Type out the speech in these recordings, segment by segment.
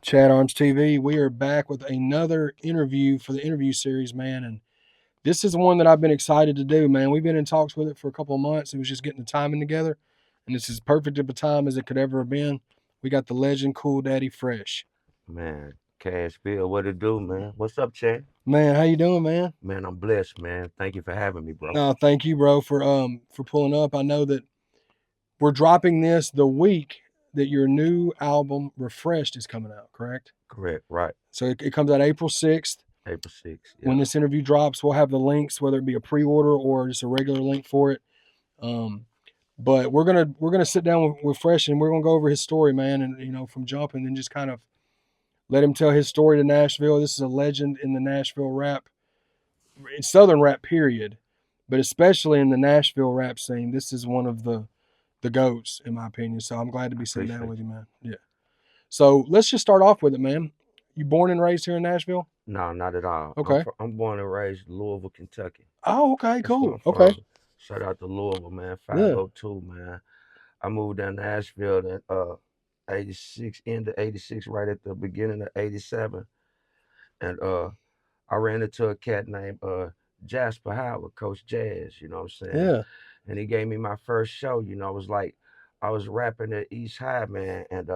ChadArmesTV. We are back with another interview for the interview series, man. And this is one that I've been excited to do, man. We've been in talks with it for a couple of months. It was just getting the timing together. And this is perfect of a time as it could ever have been. We got the legend Kool Daddy Fresh. Man, Cashville, what it do, man? What's up, Chad? Man, how you doing, man? Man, I'm blessed, man. Thank you for having me, bro. No, thank you, bro, for pulling up. I know that we're dropping this the week that your new album Refreshed is coming out, correct? Correct, right. So it comes out April 6th. April 6th, When yeah. this interview drops, we'll have the links, whether it be a pre-order or just a regular link for it. But we're gonna sit down with Fresh and we're gonna go over his story, man, and from jumping and just kind of let him tell his story to Nashville. This is a legend in the Nashville rap, in Southern rap period, but especially in the Nashville rap scene. This is one of the goats, in my opinion. So I'm glad to be sitting down with you, man. Yeah. So let's just start off with it, man. You born and raised here in Nashville? No, not at all. Okay. I'm born and raised in Louisville, Kentucky. Oh, okay, That's where cool. I'm Okay. from. Shout out to Louisville, man. Yeah. 502, man. I moved down to Nashville in 86, end of 86, right at the beginning of 87. And I ran into a cat named Jasper Howard, Coach Jazz, you know what I'm saying? Yeah. And he gave me my first show, I was rapping at East High, man, and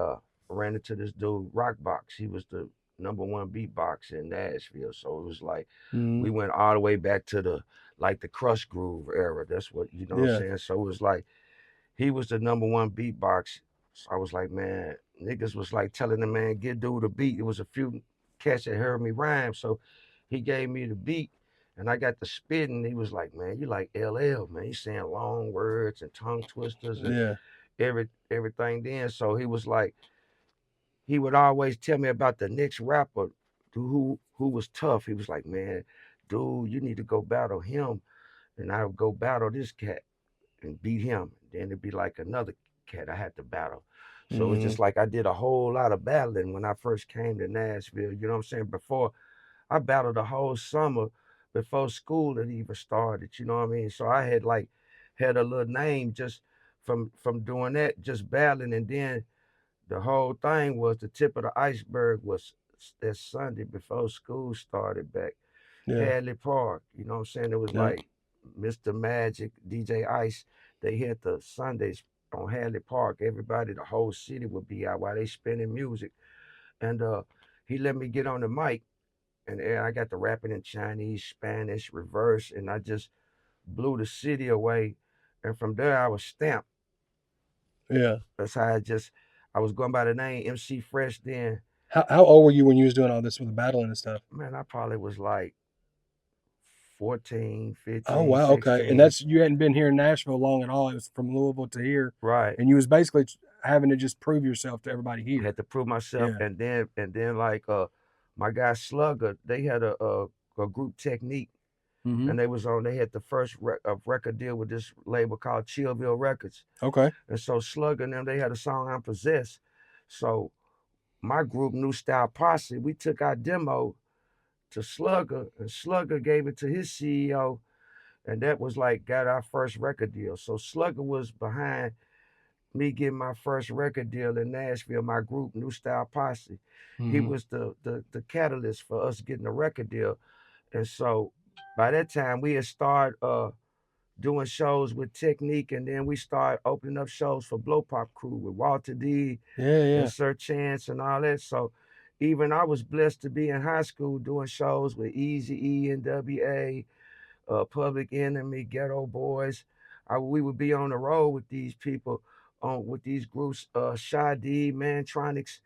ran into this dude, Rockbox. He was the #1 beatbox in Nashville. So it was like we went all the way back to the Crush Groove era. That's what what I'm saying. So it was like he was the #1 beatbox. So I was like, man, niggas was like telling the man, get dude a beat. It was a few cats that heard me rhyme. So he gave me the beat and I got the spitting. He was like, man, you like LL, man. He's saying long words and tongue twisters and everything then. So he was like, he would always tell me about the next rapper who was tough. He was like, man, dude, you need to go battle him. And I would go battle this cat and beat him. Then it'd be like another cat I had to battle. So it's just like I did a whole lot of battling when I first came to Nashville. You know what I'm saying? Before I battled the whole summer before school had even started. You know what I mean? So I had a little name just from doing that, just battling. And then the whole thing was the tip of the iceberg was that Sunday before school started back. Hadley Park. You know what I'm saying? It was like Mr. Magic, DJ Ice. They hit the Sundays on Hadley Park. Everybody, the whole city would be out while they spinning music. And he let me get on the mic. And I got the rapping in Chinese, Spanish, reverse, and I just blew the city away. And from there, I was stamped. Yeah. That's how I was going by the name MC Fresh then. How old were you when you was doing all this with the battling and stuff? Man, I probably was like 14, 15, Oh, wow, 16. okay. And you hadn't been here in Nashville long at all. It was from Louisville to here. Right. And you was basically having to just prove yourself to everybody here. I had to prove myself. Yeah. And then like my guy Slugger, they had a group Technique. And they had the first record deal with this label called Chillville Records. Okay. And so Slugger and them, they had a song I'm Possessed. So my group, New Style Posse, we took our demo to Slugger, and Slugger gave it to his CEO, and that was got our first record deal. So Slugger was behind me getting my first record deal in Nashville, my group, New Style Posse. He was the catalyst for us getting a record deal. And so by that time, we had started doing shows with Technique, and then we started opening up shows for Blow Pop Crew with Walter D. And Sir Chance and all that. So even I was blessed to be in high school doing shows with Eazy-E, NWA, Public Enemy, Ghetto Boys. We would be on the road with these people, with these groups, Shy D, Mantronics,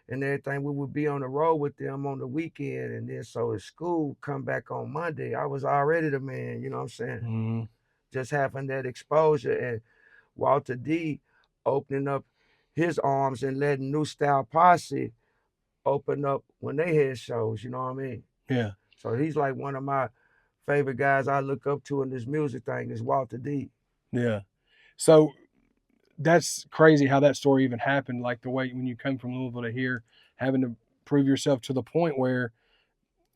and everything. We would be on the road with them on the weekend. And then so at school, come back on Monday, I was already the man, you know what I'm saying? Just having that exposure. And Walter D opening up his arms and letting New Style Posse open up when they had shows, you know what I mean? Yeah. So he's like one of my favorite guys I look up to in this music thing is Walter D. Yeah. So that's crazy how that story even happened. Like the way when you come from Louisville to here, having to prove yourself to the point where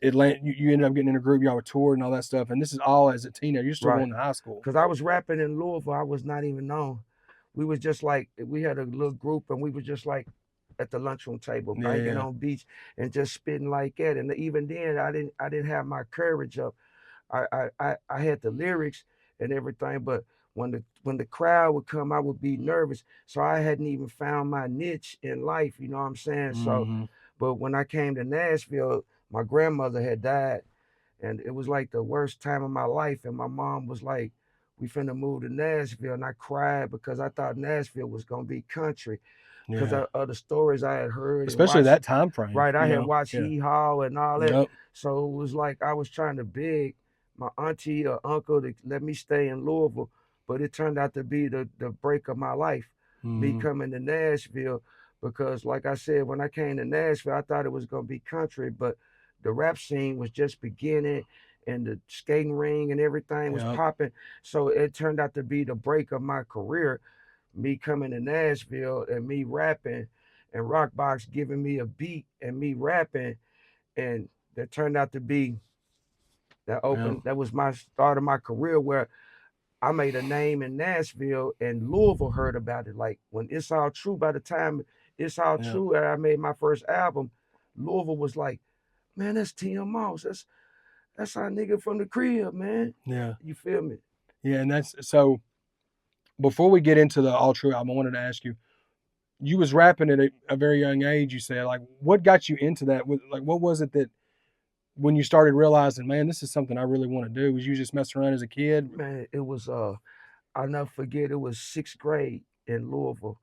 you ended up getting in a group, y'all were toured and all that stuff. And this is all as a teenager. You're still going to high school. Because I was rapping in Louisville. I was not even known. We was just like, we had a little group and we was just like at the lunchroom table, Yeah, banging yeah. on beats and just spitting like that. And even then, I didn't have my courage up. I had the lyrics and everything, but when the crowd would come, I would be nervous. So I hadn't even found my niche in life. You know what I'm saying? So, Mm-hmm. but when I came to Nashville, my grandmother had died, and it was like the worst time of my life. And my mom was like, "We finna move to Nashville," and I cried because I thought Nashville was gonna be country because Yeah. of the stories I had heard and Especially watched. that time frame, Right, I you had know. watched Yeah. Hee Haw and all that, Yep. so it was like I was trying to beg my auntie or uncle to let me stay in Louisville, but it turned out to be the break of my life, me Mm-hmm. coming to Nashville, because like I said, when I came to Nashville, I thought it was gonna be country, but the rap scene was just beginning and the skating ring and everything was Yep. popping, so it turned out to be the break of my career, me coming to Nashville and me rapping and Rockbox giving me a beat and me rapping, and that turned out to be Yep. that was my start of my career where I made a name in Nashville and Louisville heard about it. Like when It's All True, by the time It's All Yep. True and I made my first album, Louisville was like, man, that's Tim Moss. That's our nigga from the crib, man. Yeah. You feel me? Yeah. And that's so before we get into the All True album, I wanted to ask you, you was rapping at a very young age, you said. Like what got you into that? Like what was it that when you started realizing, man, this is something I really want to do? Was you just messing around as a kid? Man, it was I'll never forget, it was sixth grade in Louisville.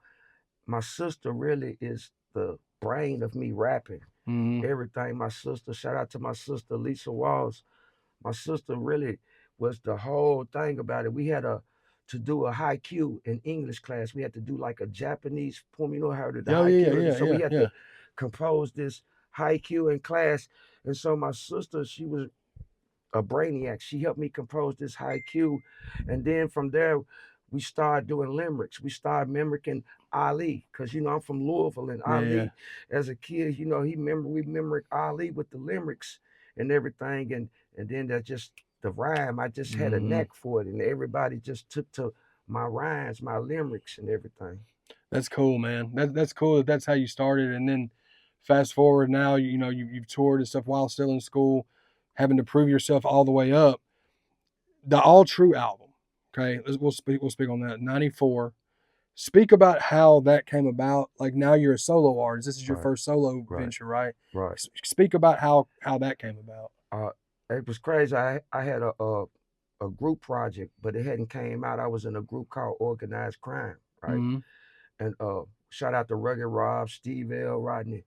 My sister really is the brain of me rapping. Mm-hmm. Everything. My sister, shout out to my sister Lisa Walls. My sister really was the whole thing about it. We had to do a haiku in English class. We had to do like a Japanese poem. You know how the Oh yeah, haiku. yeah, So yeah, we had yeah. to compose this haiku in class. And so my sister, she was a brainiac. She helped me compose this haiku, and then from there, we started doing limericks. We started mimicking Ali, because I'm from Louisville, and Yeah, yeah. Ali, as a kid, we mimicked Ali with the limericks and everything, and then that just the rhyme. I just had a Mm-hmm. knack for it, and everybody just took to my rhymes, my limericks, and everything. That's cool, man. That's cool that that's how you started. And then fast forward now, you know, you've toured and stuff while still in school, having to prove yourself all the way up. The All True album, okay, we'll speak on that. 94. Speak about how that came about. Like now you're a solo artist. This is your Right, first solo right, venture, right? right. Speak about how that came about. Uh, it was crazy. I had a group project, but it hadn't came out. I was in a group called Organized Crime, right? Mm-hmm. And shout out to Rugged Rob, Steve L, Rodney,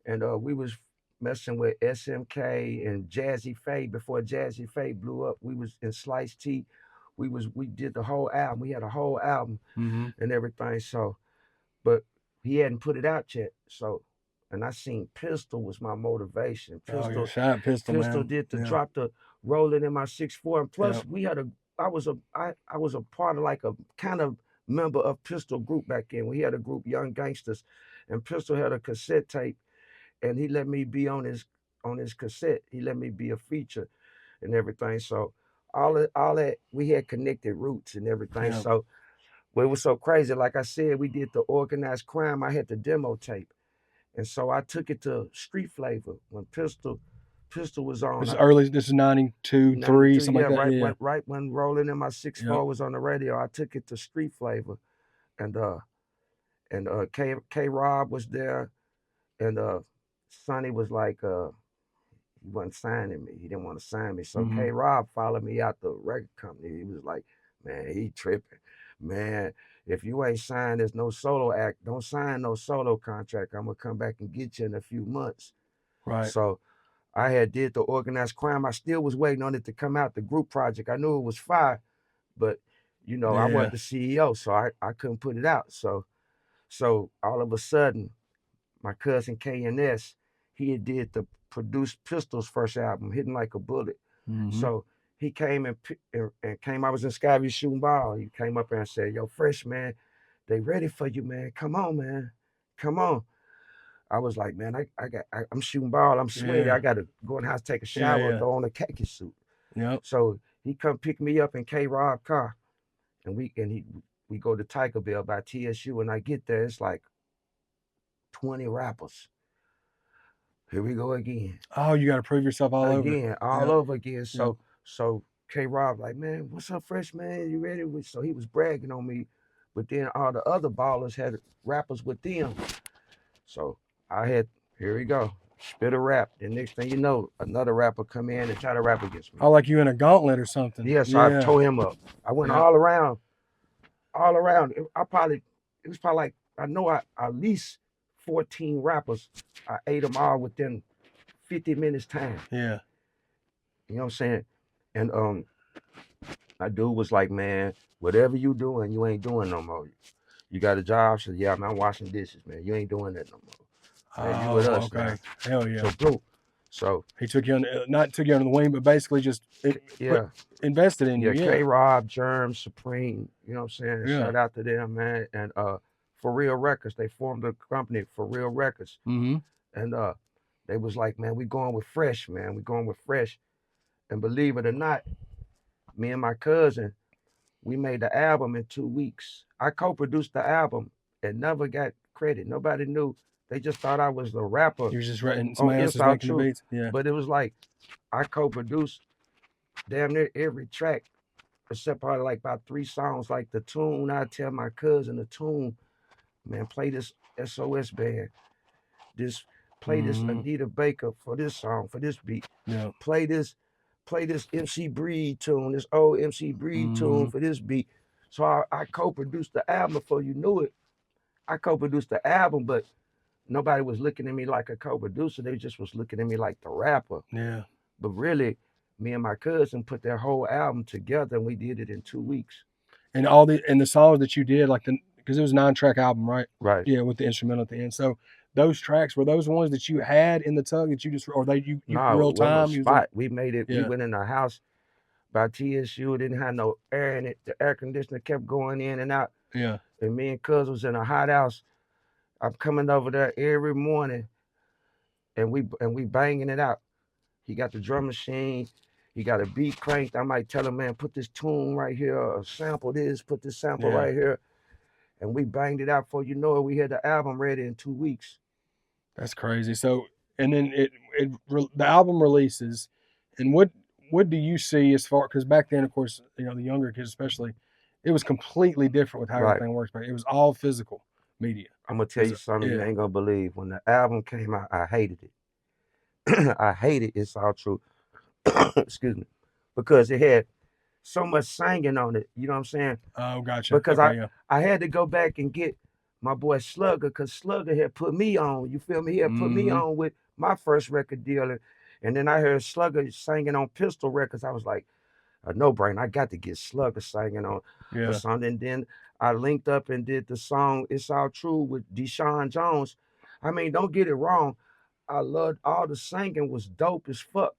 and we was messing with SMK and Jazzy Faye before Jazzy Faye blew up. We was in Slice T. We did the whole album. We had a whole album Mm-hmm. and everything. So, but he hadn't put it out yet. So, and I seen Pistol was my motivation. Oh yeah, Pistol shout out Pistol, Pistol man. did the Yeah, drop the rolling in my 6'4", and yeah. plus we had a I was a part of like a kind of member of Pistol group back then. We had a group Young Gangsters, and Pistol had a cassette tape, and he let me be on his cassette. He let me be a feature and everything. So all that we had connected roots and everything. Yeah. So well, it was so crazy. Like I said, we did the Organized Crime. I had the demo tape, and so I took it to Street Flavor when Pistol was on. This is early. This is 92, 3, 92, something yeah, like that. Yeah. right when Rolling in My Six Yep. Four was on the radio, I took it to Street Flavor, and K Rob was there, and Sonny was like he wasn't signing me. He didn't want to sign me. So Mm-hmm. K Rob followed me out the record company. He was like, man, he tripping. Man, if you ain't signed, there's no solo act. Don't sign no solo contract. I'm gonna come back and get you in a few months. Right. So I had did the Organized Crime. I still was waiting on it to come out, the group project. I knew it was fire, but I Yeah. wasn't the CEO, so I couldn't put it out. So all of a sudden, my cousin KNS, he had did the produced Pistol's first album, Hitting Like a Bullet. Mm-hmm. So he came and came. I was in Skyview shooting ball. He came up there and said, "Yo, Fresh man, they ready for you, man. Come on, man. Come on." I was like, man, I'm shooting ball. I'm sweaty. Yeah. I got to go in the house, take a Yeah. shower, Yeah. throw on a khaki suit. Yep. So he come pick me up in K Rob car, and we go to Tiger Bell by TSU. And I get there, it's like 20 rappers. Here we go again. Oh, you got to prove yourself all over. Again, all Yep. over again. Yep. So K Rob like, man, what's up, fresh man? You ready? So he was bragging on me, but then all the other ballers had rappers with them. So I had, here we go, spit a rap. The next thing you know, another rapper come in and try to rap against me. Oh, like you in a gauntlet or something. Yeah, so I tore him up. I went Yeah. all around. It was probably like, I know at least 14 rappers. I ate them all within 50 minutes time. Yeah. You know what I'm saying? And my dude was like, man, whatever you doing, you ain't doing no more. You got a job? So yeah, man, I'm washing dishes, man. You ain't doing that no more. Man, you with us okay. now. Hell yeah. So boom. So he took you not took you under the wing, but basically just invested in you. Yeah. K-Rob, Germ, Supreme, you know what I'm saying? Yeah. Shout out to them, man. And For Real Records, they formed a company, For Real Records. Mm-hmm. And they was like, man, we going with fresh, man. We going with fresh. And believe it or not, me and my cousin, we made the album in 2 weeks. I co-produced the album and never got credit. Nobody knew. They just thought I was the rapper. You was just writing, somebody else was making the beats. Yeah. But it was like, I co-produced damn near every track, except probably like about 3 songs. Like the tune, I tell my cousin the tune, man, play this SOS band. Play this Anita Baker for this song, for this beat. Yeah. Play this MC Breed tune, this old MC Breed tune for this beat. So I co-produced the album before you knew it. I co-produced the album, but nobody was looking at me like a co-producer. They just was looking at me like the rapper. Yeah. But really, me and my cousin put their whole album together, and we did it in 2 weeks. And the songs that you did, like because it was a 9-track album, right? Right. Yeah, with the instrumental at the end. So those tracks, were those ones that you had in the tug that you just, or you real time? Spot. We made it. Yeah. We went in a house by TSU. It didn't have no air in it. The air conditioner kept going in and out. Yeah. And me and Cuz was in a hot house. I'm coming over there every morning, and we banging it out. He got the drum machine. He got a beat cranked. I might tell him, man, put this tune right here, or sample this, put this sample right here. And we banged it out before you know it. We had the album ready in 2 weeks. That's crazy. So, and then the album releases, and what do you see as far, because back then, of course, you know, the younger kids especially, it was completely different with how everything works. It was all physical media. I'm gonna tell you something you ain't gonna believe. When the album came out, I hated it. I hate it. It's all true. Excuse me, because it had so much singing on it. You know what I'm saying? Oh, gotcha. Because I had to go back and get my boy Slugger, because Slugger had put me on. You feel me? He had put me on with my first record deal, and then I heard Slugger singing on Pistol Records. I was like, a no-brainer. I got to get Slugger singing on a song. And then I linked up and did the song "It's All True" with Deshaun Jones. I mean, don't get it wrong. I loved all the singing, was dope as fuck.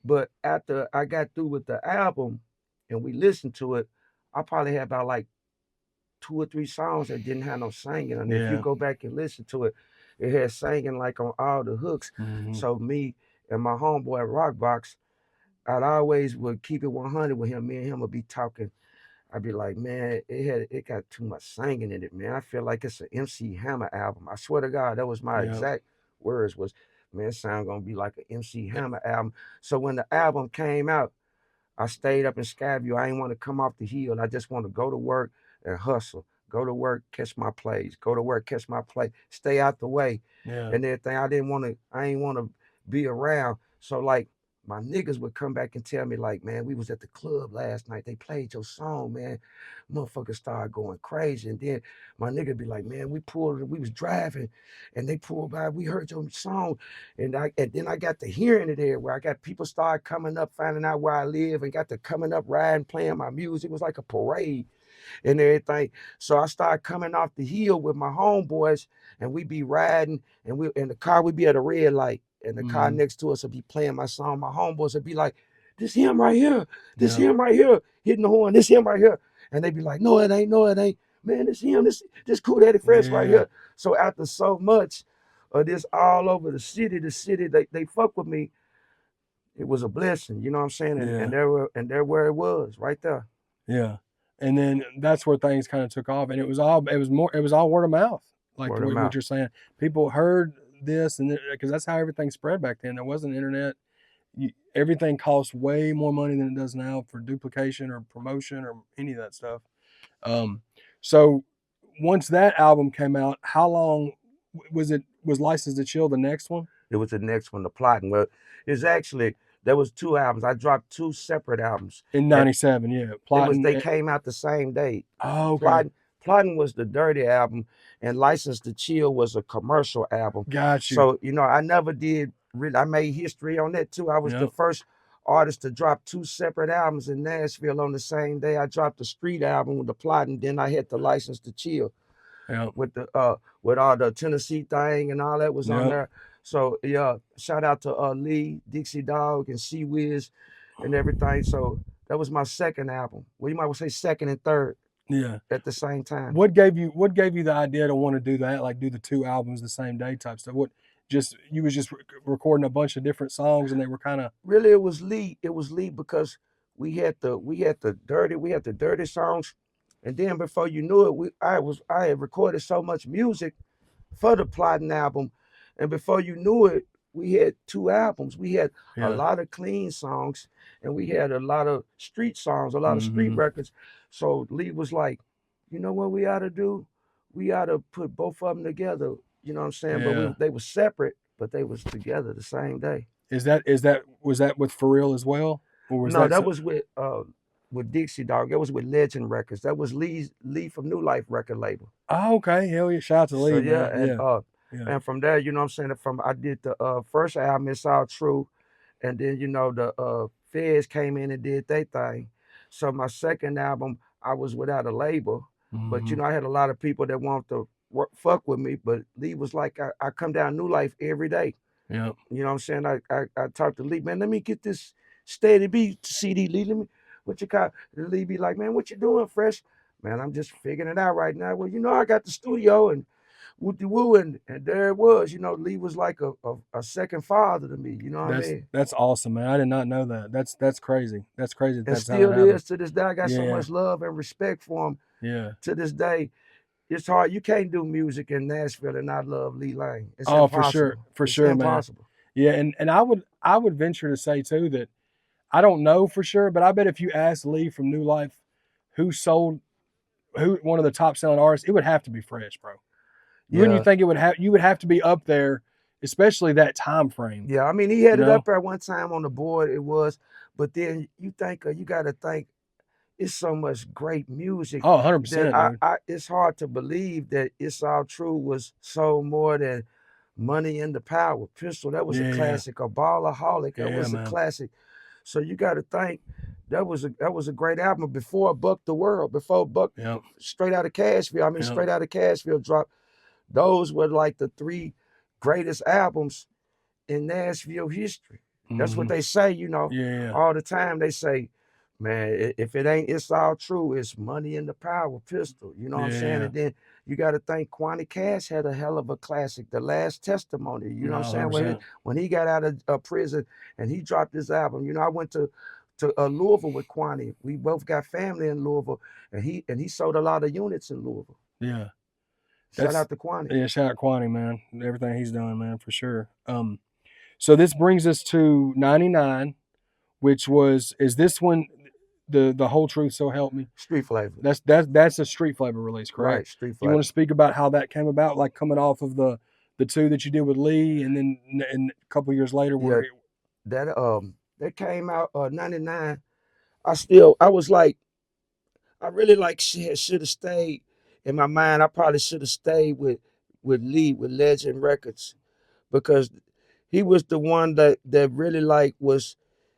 But after I got through with the album and we listened to it, I probably had about like 2 or 3 songs that didn't have no singing. And if you go back and listen to it, it had singing like on all the hooks. So me and my homeboy Rockbox, I'd always would keep it 100 with him. Me and him would be talking. I'd be like, man, it got too much singing in it, man. I feel like it's an MC Hammer album. I swear to God, that was my exact words was, man, it sound gonna be like an MC Hammer album. So when the album came out, I stayed up in Skyview. I ain't want to come off the hill. I just want to go to work and hustle. Go to work, catch my plays. Go to work, catch my play. Stay out the way and everything. I ain't want to be around. So like my niggas would come back and tell me like, man, we was at the club last night. They played your song, man. Motherfuckers started going crazy. And then my nigga be like, man, we was driving and they pulled by. We heard your song. And then I got to hearing it there where I got people started coming up, finding out where I live and got to coming up, riding, playing my music. It was like a parade and everything. So I started coming off the hill with my homeboys and we be riding and in the car, we be at a red light. And the car next to us would be playing my song. My homeboys would be like, this him right here. This him right here. Hitting the horn. This him right here. And they'd be like, no, it ain't. No, it ain't. Man, this him. This Kool Daddy Fresh right here. So after so much of this all over the city, they fuck with me. It was a blessing. You know what I'm saying? And there where it was, right there. Yeah. And then that's where things kind of took off. And it was all word of mouth. like Word the of way what mouth. you're saying. People heard this, and because that's how everything spread back then. There wasn't internet. Everything costs way more money than it does now for duplication or promotion or any of that stuff. Um, so once that album came out, how long was it? Was License to Chill the next one? It was the next one, the plotting. Well, it's actually there was two albums. I dropped two separate albums, In and '97, yeah. they Plotting. came out the same day. Oh, okay. Plotting was the dirty album, and License to Chill was a commercial album. Got you. So I never did really. I made history on that too. I was the Yep. first artist to drop two separate albums in Nashville on the same day. I dropped the street album with the Plotting, then I hit the License to Chill Yep. with all the Tennessee thing and all that was on Yep. there. So yeah, shout out to Lee, Dixie Dog, and Sea Wiz and everything. So that was my second album. Well, you might well say second and third Yeah. at the same time. What gave you the idea to want to do that? Like do the two albums the same day type stuff? What just you was just recording a bunch of different songs and they were kind of Really, it was Lee. It was Lee because we had the dirty songs, and then before you knew it, I had recorded so much music for the Plotting album, and before you knew it, we had two albums. We had a yeah. lot of clean songs, and we had a lot of street songs, a lot of street Mm-hmm. records. So Lee was like, you know what we ought to do? We ought to put both of them together. You know what I'm saying? Yeah. But they were separate, but they was together the same day. Was that with For Real as well, or was No, that that was with Dixie Dog. That was with Legend Records. That was Lee from New Life record label. Oh, okay, hell yeah, shout out to So Lee, yeah, man. Yeah. Yeah. and from there, you know what I'm saying, from I did the first album, It's All True, and then the Feds came in and did their thing. So my second album, I was without a label, but Mm-hmm. I had a lot of people that wanted to fuck with me, but Lee was like, I come down New Life every day. Yeah. You know what I'm saying? I talked to Lee, man, let me get this Steady Beat CD, Lee. Let me, what you call? And Lee be like, man, what you doing, Fresh? Man, I'm just figuring it out right now. Well, I got the studio and woo, and there it was. Lee was like a second father to me. You know what I mean? That's awesome, man. I did not know that. That's crazy. That's crazy And that's how that still happened. is to this day. I got so Yeah. much love and respect for him Yeah. to this day. It's hard. You can't do music in Nashville and not love Lee Lang. It's Oh, impossible. for It's sure, man. impossible. Yeah, and I would venture to say too that I don't know for sure, but I bet if you asked Lee from New Life who one of the top selling artists, it would have to be Fresh, bro. Wouldn't you think you would have to be up there, especially that time frame? Yeah, I mean, he had it up there one time on the board. It was, but then you got to think it's so much great music. Oh, 100%, dude. It's hard to believe that It's All True was sold more than Money in the Power. Pistol, that was a classic. A Ballaholic, that was a classic. So you got to think that was a great album before Buck the World, before Buck Straight Out of Cashville. I mean, Straight Out of Cashville dropped. Those were like the three greatest albums in Nashville history. That's what they say, all the time. They say, man, if it ain't It's All True, it's Money in the Power, Pistol. You know what I'm saying? And then you got to think Quanny Cash had a hell of a classic, The Last Testimony. You know what I'm saying? When he got out of prison and he dropped his album, I went to Louisville with Quanny. We both got family in Louisville, and he sold a lot of units in Louisville. Yeah. Shout out to Quanny. Yeah, shout out Quanny, man. Everything he's done, man, for sure. So this brings us to 99, which is this one the Whole Truth So Help Me? Street Flavor. That's a Street Flavor release, correct? Right, Street Flavor. You want to speak about how that came about, like coming off of the two that you did with Lee, and then a couple years later, that came out 99. I was like, I really like should have stayed in my mind. I probably should have stayed with Lee, with Legend Records, because he was the one that really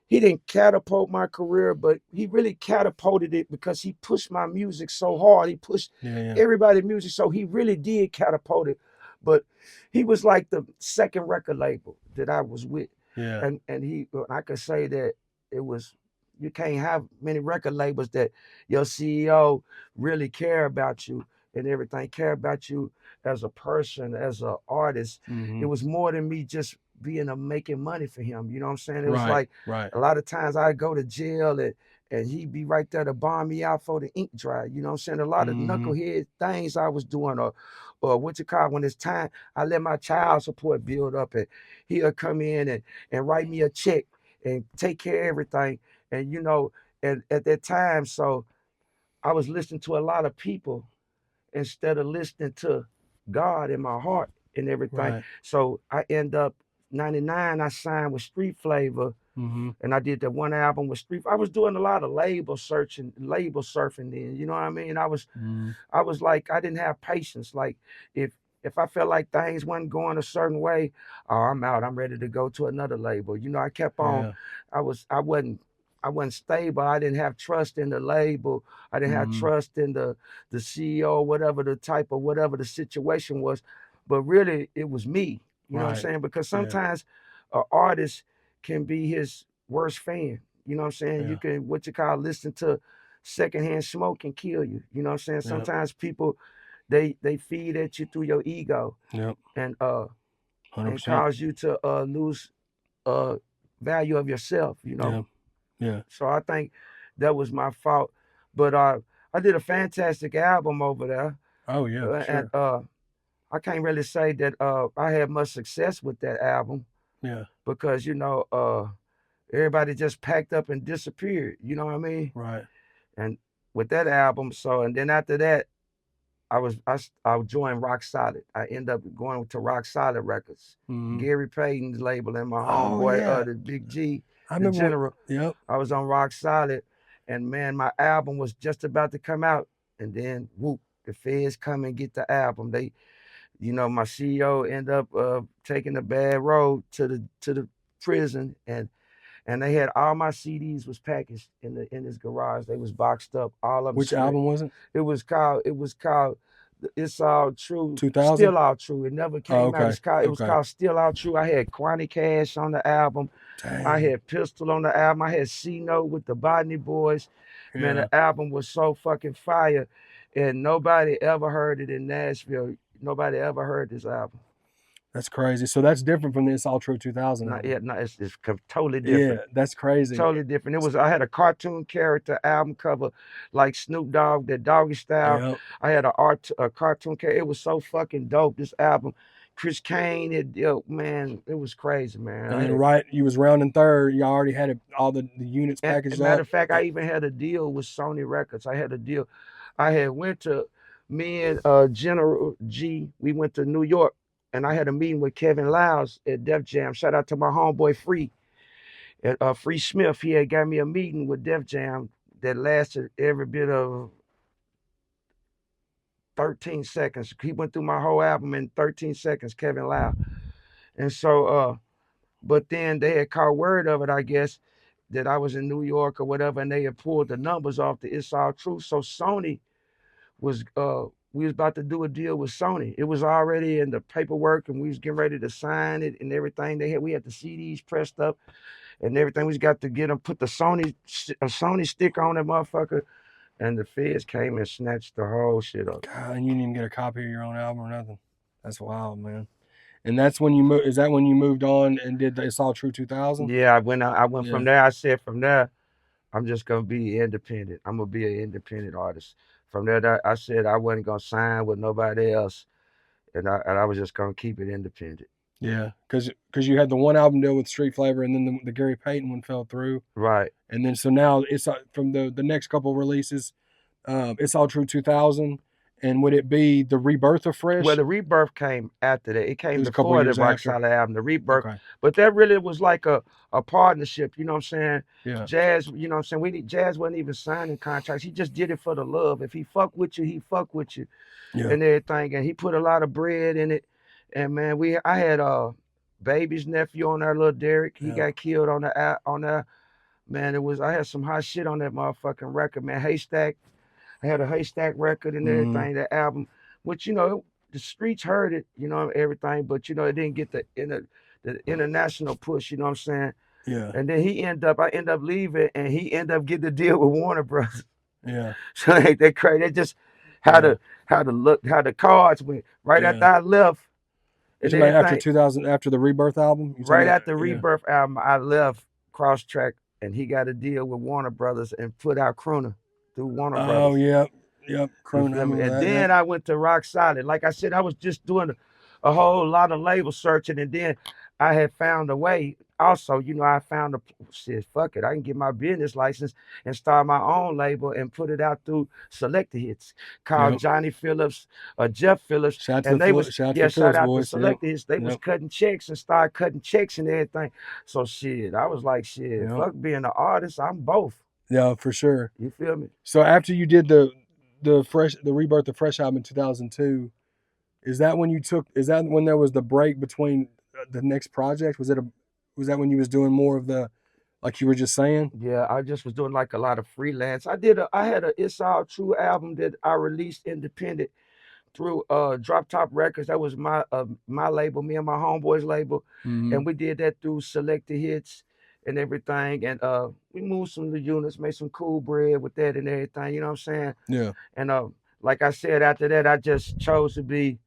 he didn't catapult my career, but he really catapulted it because he pushed my music so hard. He pushed everybody's music, so he really did catapult it. But he was like the second record label that I was with. Yeah. And I could say that you can't have many record labels that your CEO really care about you and everything, care about you as a person, as an artist. Mm-hmm. It was more than me just making money for him. You know what I'm saying? It was right. a lot of times I go to jail and he be right there to bomb me out for the ink dry. You know what I'm saying? A lot of knucklehead things I was doing, or what you call, when it's time, I let my child support build up, and he'll come in and write me a check and take care of everything. And and at that time, so I was listening to a lot of people instead of listening to God in my heart and everything. Right. So I end up 99, I signed with Street Flavor, and I did that one album with Street. I was doing a lot of label searching, label surfing then. You know what I mean? I was like, I didn't have patience. Like, if if I felt like things wasn't going a certain way, oh, I'm out. I'm ready to go to another label. I kept on. Yeah. I wasn't stable. I didn't have trust in the label. I didn't have trust in the CEO, whatever the type of whatever the situation was. But really, it was me. You know what I'm Right. saying? Because Yeah. sometimes an artist can be his worst fan. You know what I'm saying? You Yeah. can, what you call, listen to secondhand smoke and kill you. You know what I'm saying? Yep. Sometimes people, they feed at you through your ego, Yep. and 100%. cause you to lose uh value of yourself. Yeah. Yeah. So I think that was my fault. But I did a fantastic album over there, Oh yeah, for and sure. I can't really say that I had much success with that album, Yeah. because everybody just packed up and disappeared. You know what I mean? Right. And with that album, so, and then after that, I joined Rock Solid. I end up going to Rock Solid Records, Gary Payton's label, and my Oh homeboy, yeah. the Big G, I the remember when. General. Yep. I was on Rock Solid, and man, my album was just about to come out, and then whoop, the feds come and get the album. My CEO end up taking a bad road to the prison, and they had all my CDs was packaged in his garage. They was boxed up, all of them. Which album was it? It was called It's All True, 2000. Still All True. It never Oh, came out. okay. It was Okay. called Still All True. I had Quanti Cash on the album. I Dang. had Pistol on the album. I had C Note with the Botany Boys. Man, Yeah. the album was so fucking fire, and nobody ever heard it in Nashville. Nobody ever heard this album. That's crazy. So that's different from the It's All True 2000 Not album. yet. No, it's totally Yeah, different. that's crazy. Totally different. I had a cartoon character album cover, like Snoop Dogg, that Doggy Style. Yep. I had a cartoon character. It was so fucking dope. This album, Chris Kane. Man, it was crazy, man. And then right, you was rounding third. You already had all the units And packaged matter up. of fact, I even had a deal with Sony Records. I had a deal. I had went to Me and General G. We went to New York, and I had a meeting with Kevin Lyles at Def Jam. Shout out to my homeboy Free. And Free Smith, he had got me a meeting with Def Jam that lasted every bit of 13 seconds. He went through my whole album in 13 seconds, Kevin Lau. And so, but then they had caught word of it, I guess, that I was in New York or whatever, and they had pulled the numbers off the It's All True. So Sony was, we was about to do a deal with Sony. It was already in the paperwork, and we was getting ready to sign it and everything. We had the CDs pressed up and everything. We just got to get them, put a Sony sticker on that motherfucker, and the feds came and snatched the whole shit up. God, and you didn't even get a copy of your own album or nothing. That's wild, man. And that's when you moved. Is that when you moved on and did the It's All True 2000? Yeah, I went Yeah. from there. I said from there, I'm just gonna be independent. I'm gonna be an independent artist. From there, I said I wasn't gonna sign with nobody else, and I was just gonna keep it independent. Yeah, because you had the one album deal with Street Flavor, and then the Gary Payton one fell through, Right. and then so now it's from the next couple releases. It's All True 2000, and would it be the rebirth of Well, Fresh? the Rebirth came after that. It It came was a couple before the years Rock after. Solid album, the Rebirth. Okay. But that really was like a partnership, you know what I'm saying? Yeah. Jazz, you know what I'm saying? Jazz wasn't even signing contracts. He just did it for the love. If he fuck with you, he fuck with you. Yeah. And everything. And he put a lot of bread in it. And man, I had Baby's nephew on there, little Derek. He got killed on there. Man, I had some hot shit on that motherfucking record, man. Haystack. I had a Haystack record and everything, that album, which, the streets heard it, everything, but, it didn't get the international push, you know what I'm saying? Yeah. And then I end up leaving, and he end up getting the deal with Warner Brothers. Yeah. So they crazy. They just how the cards went right after I left. And after 2000, after the Rebirth album? Right after the Rebirth album, I left Cross Track and he got a deal with Warner Brothers and put out Crooner through Warner Oh, Brothers. yep, yep. You Crone, I feel me? remember And that. Yep. then I went to Rock Solid. Like I said, I was just doing a whole lot of label searching, and then I had found a way. Also, I found a shit. Fuck it, I can get my business license and start my own label and put it out through Selected Hits, called Yep. Johnny Phillips or Jeff Phillips, Shout to and the they was shout to yeah. the Shout Phillips out to boys. Yep. Selected Hits. They was Yep. cutting checks and started cutting checks and everything. So shit, I was like, shit, Yep. fuck being an artist. I'm both. Yeah, for sure. You feel me? So after you did the Rebirth of Fresh album in 2002, is that when you took? Is that when there was the break between the next project? Was that when you was doing more of the, like you were just saying? Yeah, I just was doing like a lot of freelance. I had a It's All True album that I released independent through Drop Top Records. That was my label, me and my homeboys label. Mm-hmm. And we did that through Selected Hits and everything. And we moved some of the units, made some cool bread with that and everything, you know what I'm saying? Yeah. And like I said, after that I just chose to be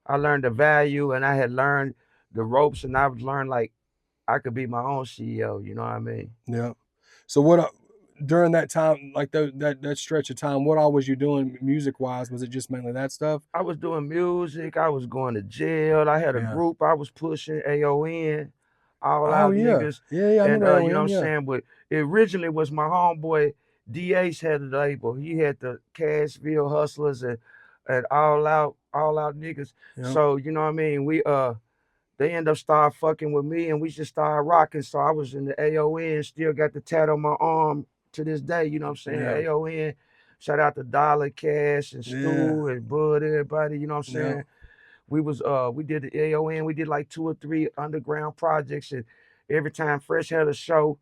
I learned the value and I had learned the ropes and I've learned like I could be my own CEO, you know what I mean? Yeah. So during that time, like that stretch of time, what all was you doing music wise? Was it just mainly that stuff? I was doing music. I was going to jail. I had a Yeah. group. I was pushing AON, All Oh Out yeah. Niggas. Yeah. I And remember you know what AON. I'm Yeah. saying? But it originally was my homeboy DH had the label. He had the Cashville Hustlers and All Out Niggas. Yeah. So, you know what I mean? They end up start fucking with me and we just started rocking. So I was in the AON, still got the tat on my arm to this day, you know what I'm saying? Yeah. AON, shout out to Dollar Cash and Yeah. Stu and Bud, everybody, you know what I'm Yeah. saying? We did the AON, we did like 2 or 3 underground projects, and every time Fresh had a show,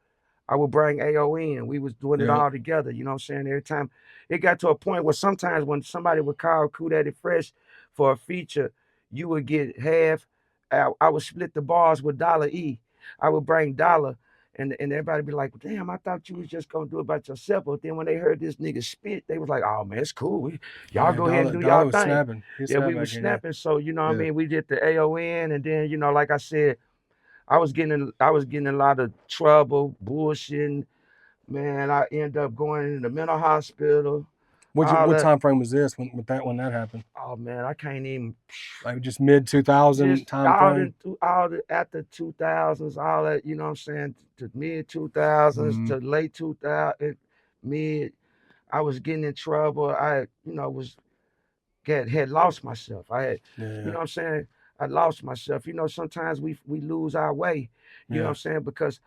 I would bring AON. We was doing it Yeah. all together, you know what I'm saying? Every time it got to a point where sometimes when somebody would call Kool Fresh for a feature, you would get half. I would split the bars with Dollar E. I would bring Dollar. And everybody be like, damn, I thought you was just gonna do it by yourself. But then when they heard this nigga spit, they was like, oh man, it's cool. Y'all Yeah. go ahead and do y'all Dollar was thing. snapping. He Yeah, we snapped was back in. Yeah. snapping. So you know what I Yeah. mean. We did the AON, and then like I said, I was getting a lot of trouble, bullshitting. Man, I end up going in the mental hospital. All What that. time frame was this when that happened? Oh man, I can't even. Like just mid 2000 Just time frame. all the after 2000s, all that. You know what I'm saying? To mid 2000s Mm-hmm. to late 2000 mid. I was getting in trouble. I was had lost myself. I had, you Yeah. know what I'm saying? I lost myself. Sometimes we lose our way, you know what Yeah. I'm saying? Because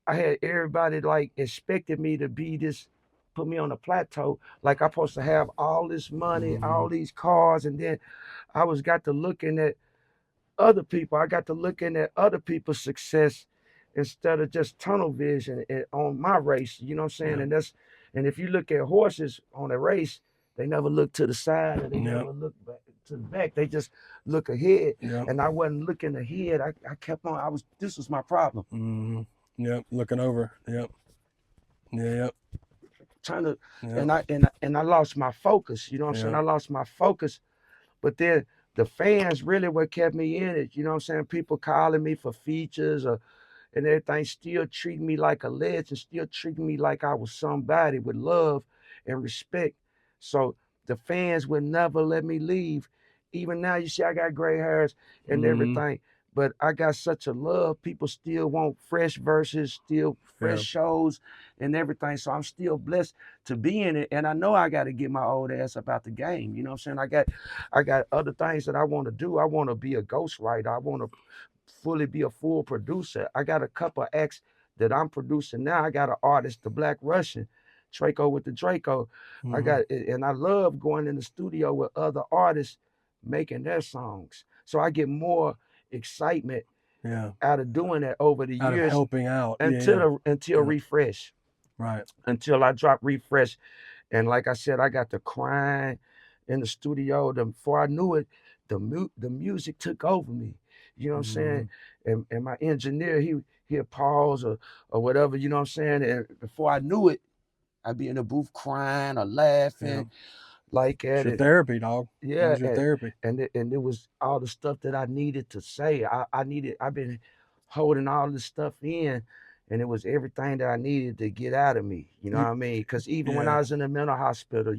I had everybody like expected me to be this, put me on a plateau, like I'm supposed to have all this money, Mm-hmm. all these cars, and then I was got to looking at other people. I got to looking at other people's success instead of just tunnel vision on my race. You know what I'm saying? Yeah. And if you look at horses on a race, they never look to the side or they Yeah. never look back to the back. They just look ahead. Yeah. And I wasn't looking ahead. I kept on. This was my problem. Mm-hmm. Yep. Looking over. Yep. Yeah. Yep. Trying to Yep. and I lost my focus. You know what I'm saying? Yeah. I lost my focus. But then the fans really what kept me in it. You know what I'm saying? People calling me for features or and everything, still treating me like a legend, still treating me like I was somebody with love and respect. So the fans would never let me leave. Even now, you see, I got gray hairs and Mm-hmm. everything, but I got such a love. People still want fresh verses, still fresh Yeah. shows and everything. So I'm still blessed to be in it. And I know I got to get my old ass up out the game. You know what I'm saying? I got other things that I want to do. I want to be a ghostwriter. I want to fully be a full producer. I got a couple of acts that I'm producing now. I got an artist, the Black Russian, Draco with the Draco. I Mm-hmm. got and I love going in the studio with other artists making their songs. So I get more excitement Yeah. out of doing that over the Out of years helping out. Yeah. Yeah. until Yeah. refresh. Right. Until I drop refresh. And like I said, I got the crying in the studio. Before I knew it, the music took over me. You know what I'm Mm-hmm. saying? And my engineer, he'd pause or whatever, you know what I'm saying? And before I knew it, I'd be in the booth crying or Yeah. laughing like It's at your it. therapy, dog. That Yeah, was your therapy. and it was all the stuff that I needed to say. I've been holding all this stuff in, and it was everything that I needed to get out of me. You know You, what I mean? Because even when yeah, I was in the mental hospital,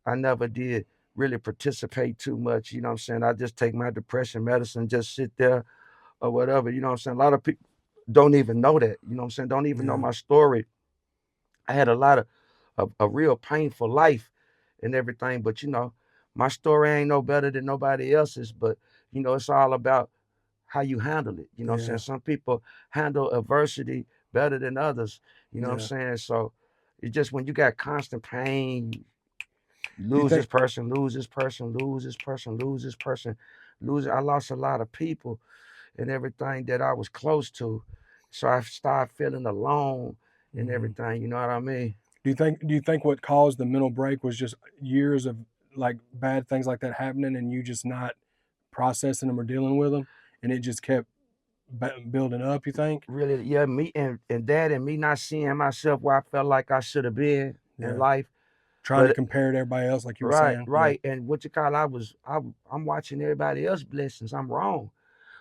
I never did really participate too much. You know what I'm saying? I just take my depression medicine, just sit there or whatever. You know what I'm saying? A lot of people don't even know that. You know what I'm saying? Don't even know yeah, my story. I had a lot of a real painful life and everything, but my story ain't no better than nobody else's. But it's all about how you handle it. You know what I'm saying? yeah, Some people handle adversity better than others. You know what I'm yeah. saying? So it's just when you got constant pain, you Do you lose this think? person, lose this person, lose this person, lose this person, lose. I lost a lot of people and everything that I was close to. So I started feeling alone and Mhm. everything. You know what I mean? Do you think what caused the mental break was just years of like bad things like that happening, and you just not processing them or dealing with them, and it just kept building up? You think? Really, yeah, me and that and me not seeing myself where I felt like I should have been in Yeah. life. Trying to But compare to everybody else, like you were right, saying. Yeah. right. And what you call I'm watching everybody else blessings. I'm wrong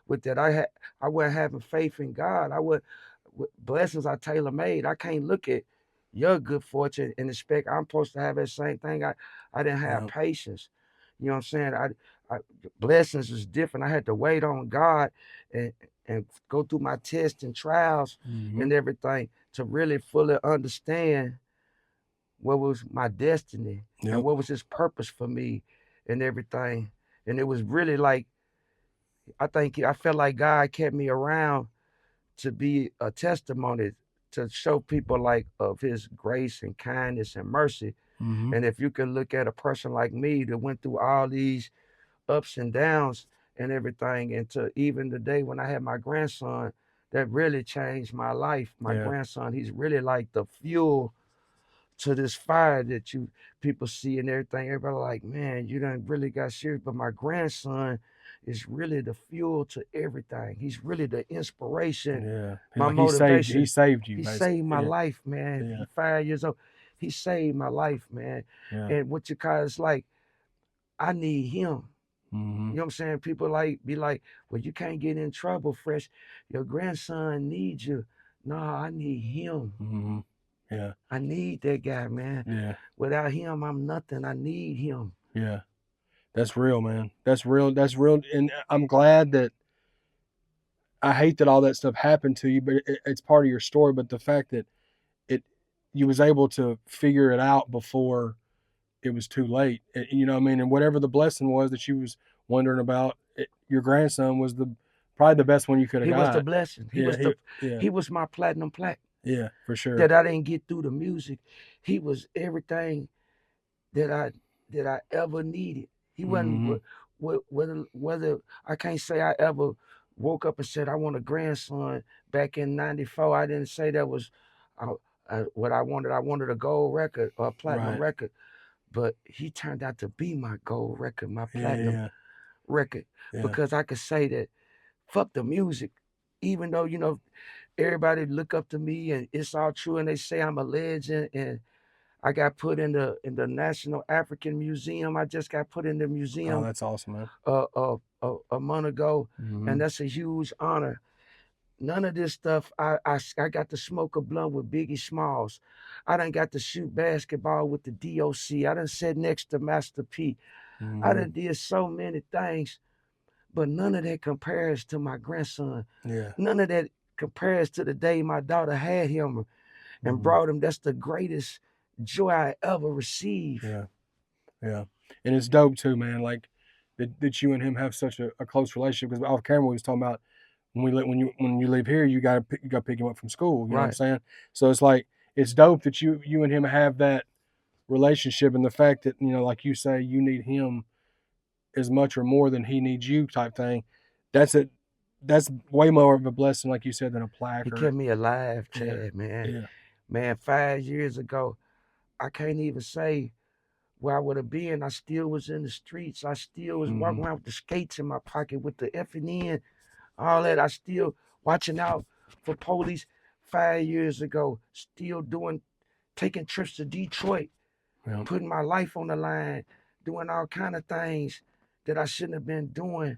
with that. I wasn't having faith in God. I would blessings are tailor made. I can't look at your good fortune and expect I'm supposed to have that same thing. I didn't have Yeah. patience. You know what I'm saying? I blessings is different. I had to wait on God and and go through my tests and trials Hmm. and everything to really fully understand what was my destiny and Yep. what was his purpose for me and everything. And it was really like I felt like God kept me around to be a testimony to show people like of his grace and kindness and mercy. Hmm. And if you can look at a person like me that went through all these ups and downs and everything, and to even the day when I had my grandson, that really changed my life. My Yeah. grandson, he's really like the fuel to this fire that you people see and everything. Everybody like, man, you done really got serious. But my grandson is really the fuel to everything. He's really the inspiration, Yeah. He my like he motivation. saved you He basically. saved my Yeah. life, man. Yeah. He 5 years old. He saved my life, man. Yeah. And what you call it's like, I need him. Hmm. You know what I'm saying? People like be like, well, you can't get in trouble, Fresh. Your grandson needs you. No, I need him. Hmm. Yeah. I need that guy, man. Yeah. Without him, I'm nothing. I need him. Yeah. That's real, man. That's real. That's real. And I'm glad that I hate that all that stuff happened to you, but it's part of your story. But the fact that it you was able to figure it out before it was too late. You know what I mean? And whatever the blessing was that you was wondering about, your grandson was the probably the best one you could have He was the got. blessing. Yeah, yeah, He was my platinum plaque yeah, for sure. that I didn't get through the music. He was everything that I ever needed. He wasn't Hmm. whether I can't say I ever woke up and said I want a grandson back in '94. I didn't say that was uh, what I wanted. I wanted a gold record or a platinum Right. record, but he turned out to be my gold record, my Yeah, platinum yeah, record, yeah. because I could say that fuck the music, even though everybody look up to me and it's all true and they say I'm a legend and I got put in the National African Museum. I just got put in the Oh, museum that's awesome, man. a month ago, Hmm. and that's a huge honor. None of this stuff. I got to smoke a blunt with Biggie Smalls. I done got to shoot basketball with the DOC. I done sat next to Master P. I Hmm. done did so many things, but none of that compares to my grandson. Yeah. None of that compares to the day my daughter had him and Hmm. brought him. That's the greatest joy I ever received. Yeah. Yeah. And it's dope too, man. Like that you and him have such a close relationship. Because off camera we was talking about when you leave here, you got to pick him up from school. You know what I'm Right. saying? So it's like it's dope that you and him have that relationship, and the fact that like you say, you need him as much or more than he needs you, type thing. That's it. That's way more of a blessing, like you said, than a plaque He or kept me alive, yeah, Chad, man. yeah. Man, 5 years ago, I can't even say where I would have been. I still was in the streets. I still was Hmm. walking around with the skates in my pocket with the effing in, all that. I still watching out for police 5 years ago, still taking trips to Detroit, Yeah. putting my life on the line, doing all kind of things that I shouldn't have been doing.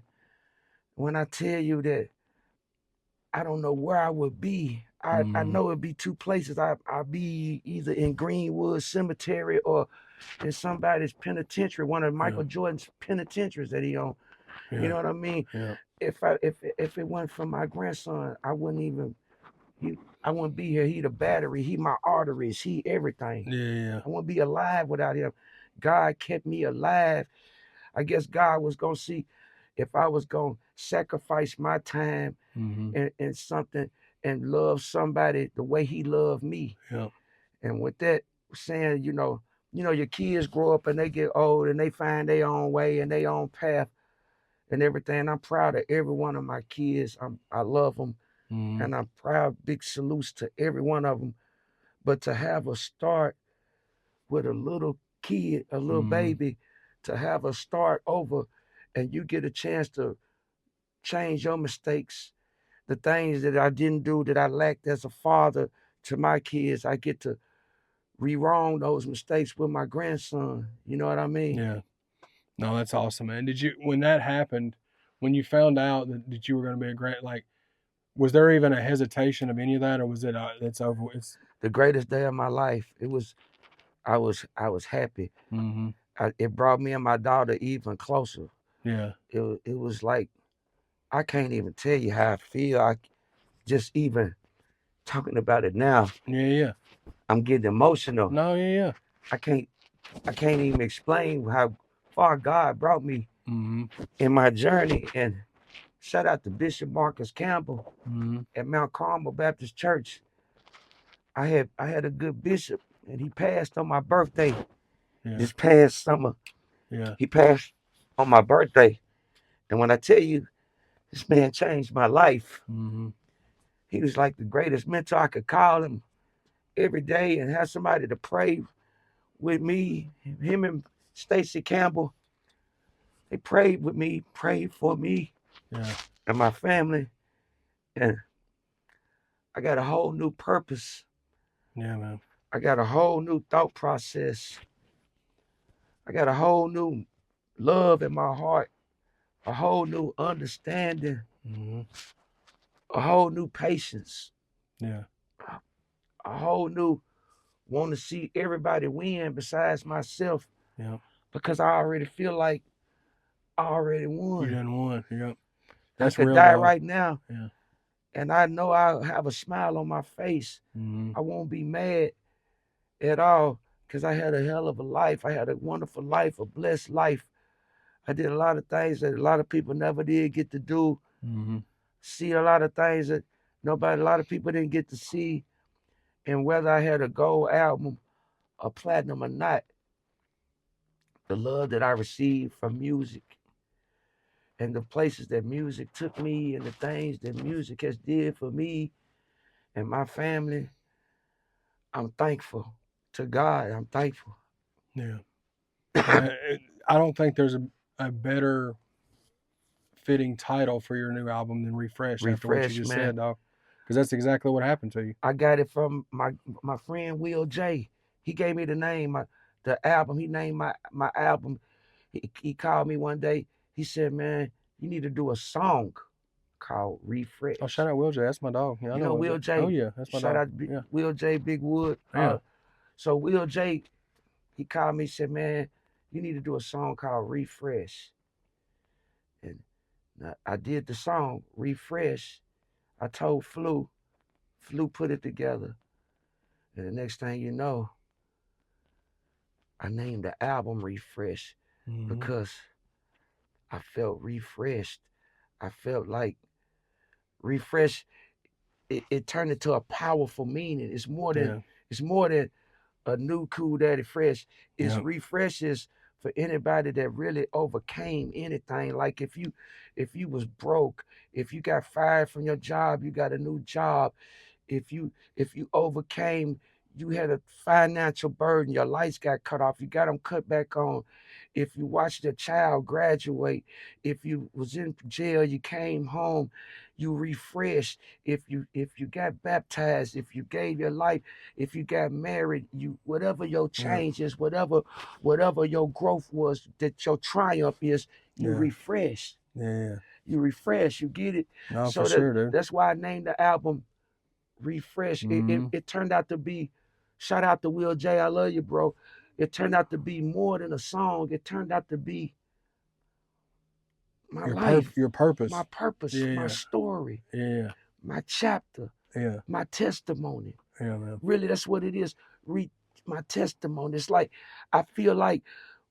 When I tell you that I don't know where I would be. I know it'd be two places. I'll be either in Greenwood Cemetery or in somebody's penitentiary, one of Michael Jordan's penitentiaries that he on. You know what I mean? Yeah. If it wasn't for my grandson, I wouldn't even I wouldn't be here. He the battery, he my arteries, he everything. Yeah. I wouldn't be alive without him. God kept me alive. I guess God was gonna see if I was gonna sacrifice my time and something and love somebody the way he loved me. Yeah. And with that saying, your kids grow up and they get old and they find their own way and their own path and everything. I'm proud of every one of my kids. I love them, and I'm proud. Big salutes to every one of them. But to have a start with a little kid, a little baby, to have a start over, and you get a chance to change your mistakes, the things that I didn't do that I lacked as a father to my kids, I get to re-wrong those mistakes with my grandson. You know what I mean? Yeah. No, that's awesome, man. When that happened, when you found out that you were going to be a grand, like, was there even a hesitation of any of that, or was it, it's over? It's the greatest day of my life. It was, I was happy. It brought me and my daughter even closer. Yeah. It was like, I can't even tell you how I feel. I just even talking about it now. Yeah. I'm getting emotional. No, yeah. I can't even explain how far God brought me in my journey. And shout out to Bishop Marcus Campbell at Mount Carmel Baptist Church. I had a good bishop, and he passed on my birthday. This past summer. Yeah. He passed on my birthday. And when I tell you, this man changed my life. He was like the greatest mentor. I could call him every day and have somebody to pray with me. Him and Stacy Campbell, they prayed with me, prayed for me and my family. And I got a whole new purpose. Yeah, man. I got a whole new thought process. I got a whole new love in my heart, a whole new understanding, a whole new patience. Yeah. A whole new want to see everybody win besides myself. Yeah. Because I already feel like I already won. You done won. Yep. I could die right now. Yeah. And I know I'll have a smile on my face. I won't be mad at all because I had a hell of a life. I had a wonderful life, a blessed life. I did a lot of things that a lot of people never did get to do. See a lot of things that a lot of people didn't get to see. And whether I had a gold album, a platinum or not, the love that I received from music and the places that music took me and the things that music has did for me and my family, I'm thankful to God. I'm thankful. Yeah. I don't think there's a better fitting title for your new album than Refresh after what you just said, dog. Because that's exactly what happened to you. I got it from my friend Will J. He gave me the name, the album. He named my album. He called me one day. He said, "Man, you need to do a song called Refresh." Oh, shout out Will J. That's my dog. Yeah, I know Will J. Oh yeah, that's my shout dog. out Will J. Big Wood. Yeah. So Will J. He called me. Said, "Man, you need to do a song called Refresh." And I did the song Refresh. I told Flu put it together. And the next thing you know, I named the album Refresh because I felt refreshed. I felt like refresh. It turned into a powerful meaning. It's more than a new Cool Daddy Fresh. It's refreshes for anybody that really overcame anything. Like if you was broke, if you got fired from your job, you got a new job. If you overcame, you had a financial burden, your lights got cut off, you got them cut back on. If you watched your child graduate, if you was in jail, you came home, you refreshed. If you got baptized, if you gave your life, if you got married, you whatever your change is, whatever your growth was, that your triumph is, you refresh. Yeah. You refresh, you get it. No, so for sure, dude. That's why I named the album refresh. Mm-hmm. It turned out to be, shout out to Will J. I love you, bro. It turned out to be more than a song. It turned out to be my life, Your my purpose. purpose, my Yeah. story, Yeah. my chapter, Yeah. my testimony. Yeah, man. Really, that's what it is. Read my testimony. It's like I feel like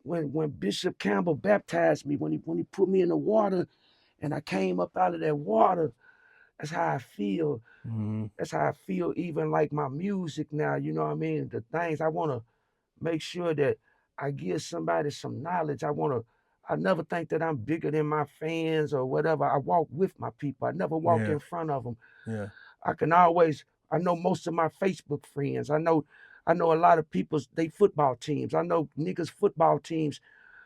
when Bishop Campbell baptized me, when he put me in the water and I came up out of that water, that's how I feel. Mm-hmm. That's how I feel even like my music now, you know what I mean? The things I want to make sure that I give somebody some knowledge. I never think that I'm bigger than my fans or whatever. I walk with my people. I never walk Yeah. in front of them. Yeah. I can always, I know most of my Facebook friends. I know a lot of people's they football teams. I know niggas football teams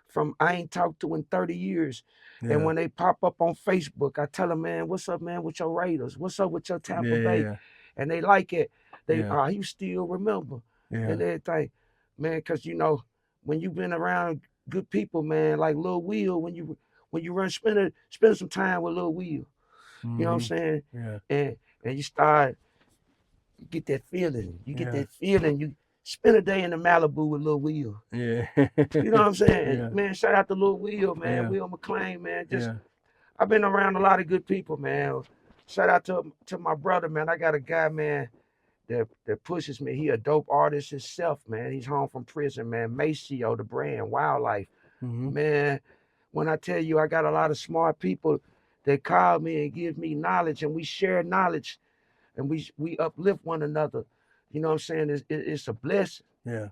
from I ain't talked to in 30 years. And Yeah. when they pop up on Facebook, I tell them, man, what's up, man, with your Raiders? What's up with your Tampa Yeah. Bay? Yeah. And they like it. They Yeah. you still remember Yeah. and everything. Man, cause you know, when you've been around good people, man, like Lil Will, when you run spend some time with Lil Will. You know what I'm Mm-hmm. saying? Yeah. And you start you get that feeling. You get Yeah. that feeling. You spend a day in the Malibu with Lil Will. Yeah. You know what I'm saying? Yeah. Man, shout out to Lil Will, man. Yeah. Will McClain, man. Just Yeah. I've been around a lot of good people, man. Shout out to my brother, man. I got a guy, man, that pushes me. He a dope artist himself, man. He's home from prison, man. Maceo, the brand, wildlife. Mm-hmm. Man, when I tell you I got a lot of smart people that call me and give me knowledge and we share knowledge and we uplift one another. You know what I'm saying? It's a blessing. Yeah.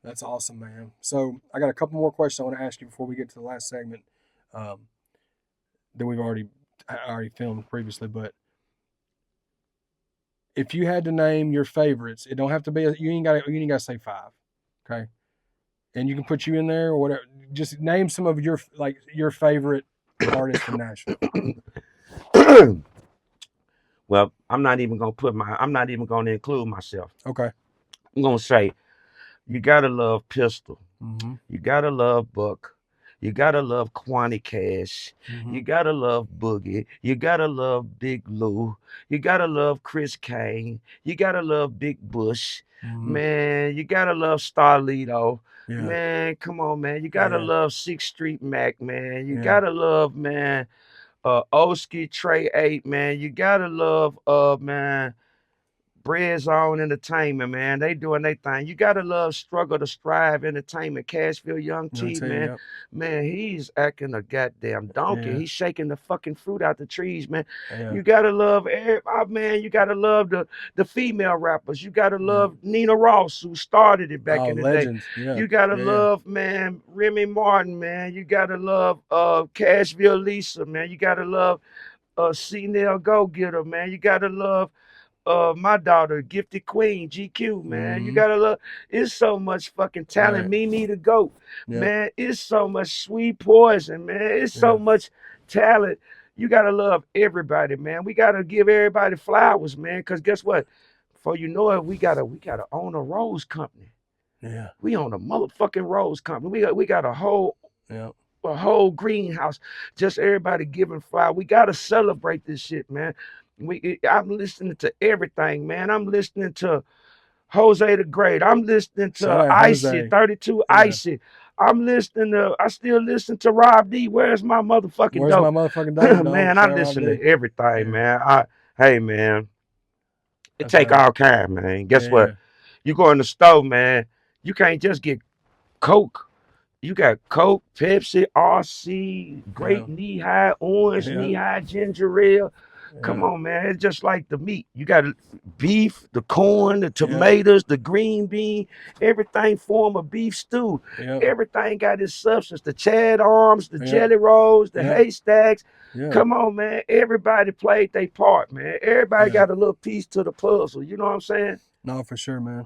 That's awesome, man. So I got a couple more questions I want to ask you before we get to the last segment um, that we've already filmed previously. But if you had to name your favorites, it don't have to be. You ain't got to say five, okay? And you can put you in there or whatever. Just name some of your favorite artists from Nashville. Well, I'm not even gonna include myself. Okay. I'm gonna say you gotta love Pistol. Mm-hmm. You gotta love Buck. You gotta love Quanti Cash. Mm-hmm. You gotta love Boogie. You gotta love Big Lou. You gotta love Chris Kane. You gotta love Big Bush. Mm-hmm. Man, you gotta love Starlito. Yeah. Man, come on, man. You gotta Yeah. love Sixth Street Mac, man. You Yeah. gotta love, man, Oski Trey 8, man. You gotta love man. Bread Zone Entertainment, man. They doing their thing. You gotta love Struggle to Strive Entertainment. Cashville Young Young T, T. man. Yep. Man, he's acting a goddamn donkey. Yeah. He's shaking the fucking fruit out the trees, man. Yeah. You gotta love man, you gotta love the female rappers. You gotta Yeah. love Nina Ross, who started it back Oh, in the day. legends. Yeah. You gotta Yeah. Yeah. love, man, Remy Martin, man. You gotta love Cashville Lisa, man. You gotta love C Nell Go Getter, man. You gotta love my daughter, Gifted Queen, GQ, man. You Mm-hmm. gotta love it's so much fucking talent. Right. Mimi the GOAT, Yep. man. It's so much Sweet Poison, man. It's so Yeah. much talent. You gotta love everybody, man. We gotta give everybody flowers, man. Cause guess what? Before you know it, we gotta own a rose company. Yeah. We own a motherfucking rose company. We got Yeah. a whole greenhouse, just everybody giving flower. We gotta celebrate this shit, man. I'm listening to everything, man. I'm listening to Jose the Great. I'm listening Shout to out Icy, Jose. 32 Yeah. Icy. I still listen to Rob D. Where's my motherfucking Where's my dope? motherfucking dope, dog? Man, I Shout out Rob listen D. to everything, Yeah. man. Hey, man, it That's take right. all kind, man. Guess what? Yeah. You go in the store, man. You can't just get Coke. You got Coke, Pepsi, RC, Yeah. Great Knee High, Orange Yeah. Knee High, Ginger Ale. Come Yeah. on, man. It's just like the meat. You got beef, the corn, the Yep. tomatoes, the green bean, everything form a beef stew. Yep. Everything got its substance. The Chad Arms, the Yep. Jelly Rolls, the Yep. Haystacks. Yeah. Come on, man. Everybody played their part, man. Everybody Yeah. got a little piece to the puzzle. You know what I'm saying? No, for sure, man.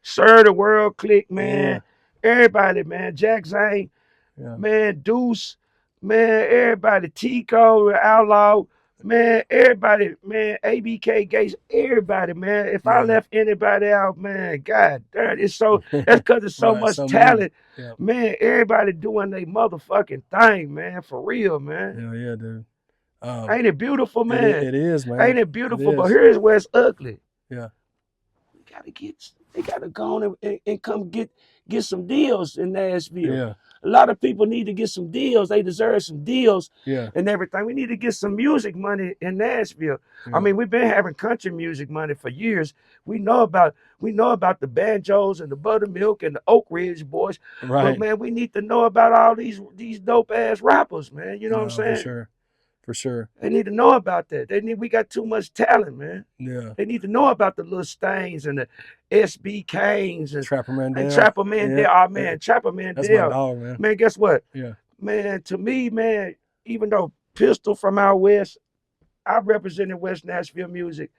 Sir, the World Click, man. Yeah. Everybody, man. Jack Zane, Yeah. man. Deuce, man. Everybody. Tico, the Outlaw, man. Everybody, man. ABK Gates, everybody, man. If I Yeah. left anybody out, man, God damn, it's so. That's because there's so Right. much So many. talent, Yeah. man. Everybody doing their motherfucking thing, man. For real, man. Yeah. Yeah, dude. Ain't it beautiful, man? It is, man. Ain't it It beautiful? But is. here's where it's ugly. Yeah. They gotta go on and come get some deals in Nashville. Yeah. A lot of people need to get some deals. They deserve some deals Yeah. and everything. We need to get some music money in Nashville. I Yeah. mean, we've been having country music money for years. We know about the banjos and the buttermilk and the Oak Ridge boys. But Right. man, we need to know about all these dope ass rappers, man. You know what I'm No, for saying? sure. For sure. They need to know about that. We got too much talent, man. Yeah. They need to know about the little Stains and the SB Canes Trapper and Mandel. Trapper Yeah. Mandel. Oh man, Trapper That's my Mandel. dog, man. Man, guess what? Yeah. Man, to me, man, even though Pistol from out west, I represented West Nashville music.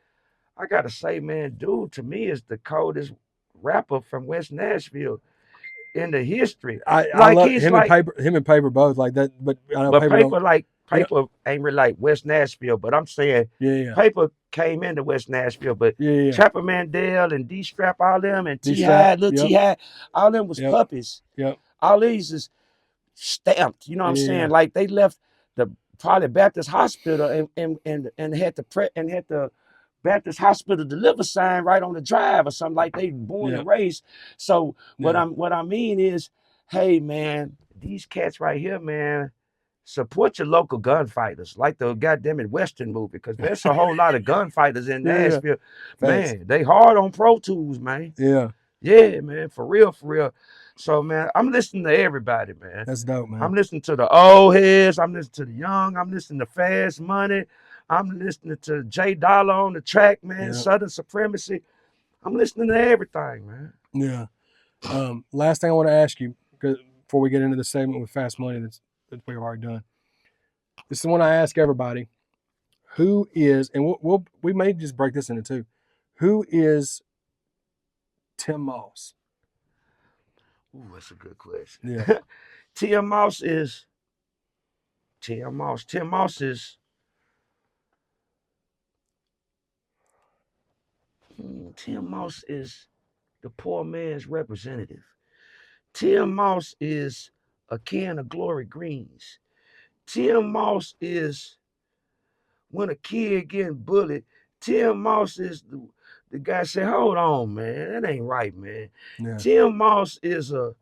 I gotta say, man, dude, to me is the coldest rapper from West Nashville in the history. I Like love he's like, him and Paper both like that, but I know but Paper don't. You know, Paper ain't really like West Nashville, but I'm saying yeah, yeah, Paper came into West Nashville, but yeah, yeah. Trapper Mandel and D Strap, all them, and D T Strap. High, little Yep. T High, all them was Yep. puppies. Yep. All these is stamped. You know what I'm Yeah, saying? yeah. Like they left the probably Baptist Hospital and had the Baptist Hospital deliver sign right on the drive or something, like they born Yeah. and raised. So Yeah. what I mean is, hey man, these cats right here, man, support your local gunfighters, like the goddamn it Western movie, because there's a whole lot of gunfighters in Yeah, yeah. Nashville. Thanks. Man, they hard on Pro Tools, man. Yeah. Yeah, man, for real, for real. So man, I'm listening to everybody, man. That's dope, man. I'm listening to the old heads. I'm listening to the young. I'm listening to Fast Money. I'm listening to Jay Dollar on the track, man. Yeah. Southern Supremacy. I'm listening to everything, man. Yeah. Last thing I want to ask you, before we get into the segment with Fast Money that we've already done. This is the one I ask everybody. Who is, and we may just break this into two. Who is Tim Moss? Ooh, that's a good question. Yeah. Tim Moss is Tim Moss. Tim Moss is Tim Moss is the poor man's representative. Tim Moss is a can of Glory Greens. Tim Moss is when a kid getting bullied. Tim Moss is the guy say, "Hold on, man, that ain't right, man." Yeah. Tim Moss is a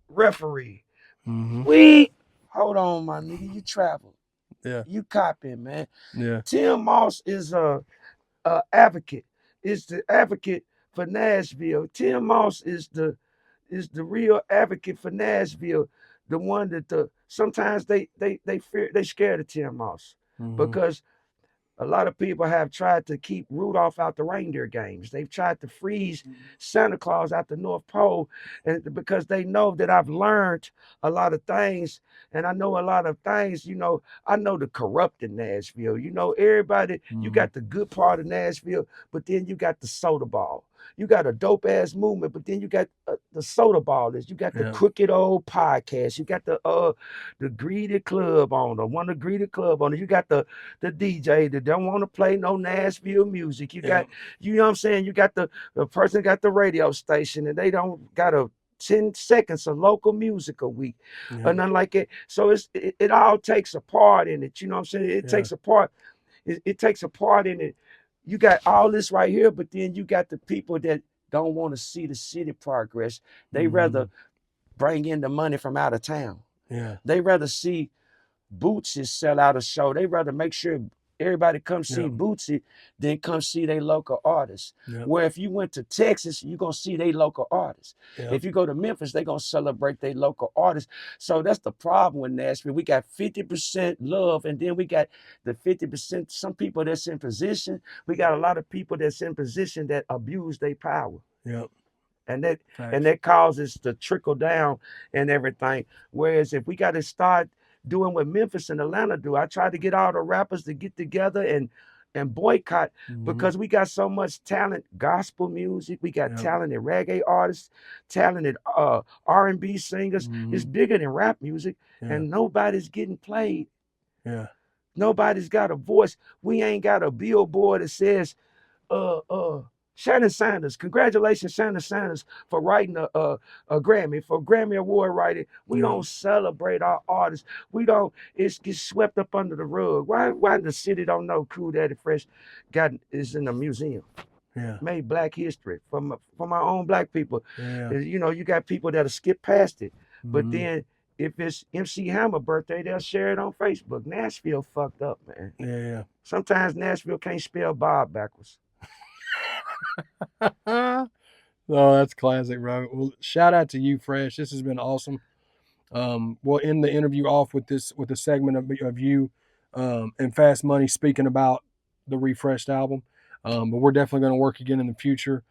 referee. Mm-hmm. We hold on, my nigga, you travel, Yeah. you copying, man. Yeah. Tim Moss is a advocate. Is the advocate for Nashville. Tim Moss is the real advocate for Nashville. The one that sometimes they fear, they scared of Tim Moss because a lot of people have tried to keep Rudolph out the reindeer games. They've tried to freeze Santa Claus out the North Pole, and because they know that I've learned a lot of things, and I know a lot of things. I know the corrupt in Nashville. Everybody. You got the good part of Nashville, but then you got the soda ball. You got a dope ass movement, but then you got the soda ballers. You got the crooked old podcast. You got the greedy club owner, one of the greedy club owners. You got the DJ that don't want to play no Nashville music. You got, you know what I'm saying? You got the person got the radio station and they don't got 10 seconds of local music a week or nothing like it. So it all takes a part in it. You know what I'm saying? It takes a part. It takes a part in it. You got all this right here, but then you got the people that don't want to see the city progress. They rather bring in the money from out of town. Yeah. They rather see Bootsy sell out a show. They rather make sure everybody come see Bootsy than come see their local artists. Where if you went to Texas, you're going to see their local artists. If you go to Memphis, they're going to celebrate their local artists. So that's the problem with Nashville. We got 50% love, and then we got the 50%, some people that's in position. We got a lot of people that's in position that abuse their power. And that causes the trickle down and everything. Whereas if we got to start doing what Memphis and Atlanta do, I try to get all the rappers to get together and boycott because we got so much talent, gospel music. We got talented reggae artists, talented R&B singers. It's bigger than rap music, and nobody's getting played. Nobody's got a voice. We ain't got a billboard that says, Shannon Sanders, congratulations, Shannon Sanders, for writing a Grammy, for Grammy Award writing. We Yeah. don't celebrate our artists. We don't. It's gets swept up under the rug. Why the city don't know Kool Daddy Fresh got is in a museum? Yeah. Made Black history from our own Black people. Yeah. You know, you got people that'll skip past it, but Mhm. then if it's MC Hammer birthday, they'll share it on Facebook. Nashville fucked up, man. Yeah. Sometimes Nashville can't spell Bob backwards. Yeah. Oh, that's classic, bro. Well, shout out to you, Fresh. This has been awesome. We'll end the interview off with a segment of you and Fast Money speaking about the refreshed album. But we're definitely going to work again in the future.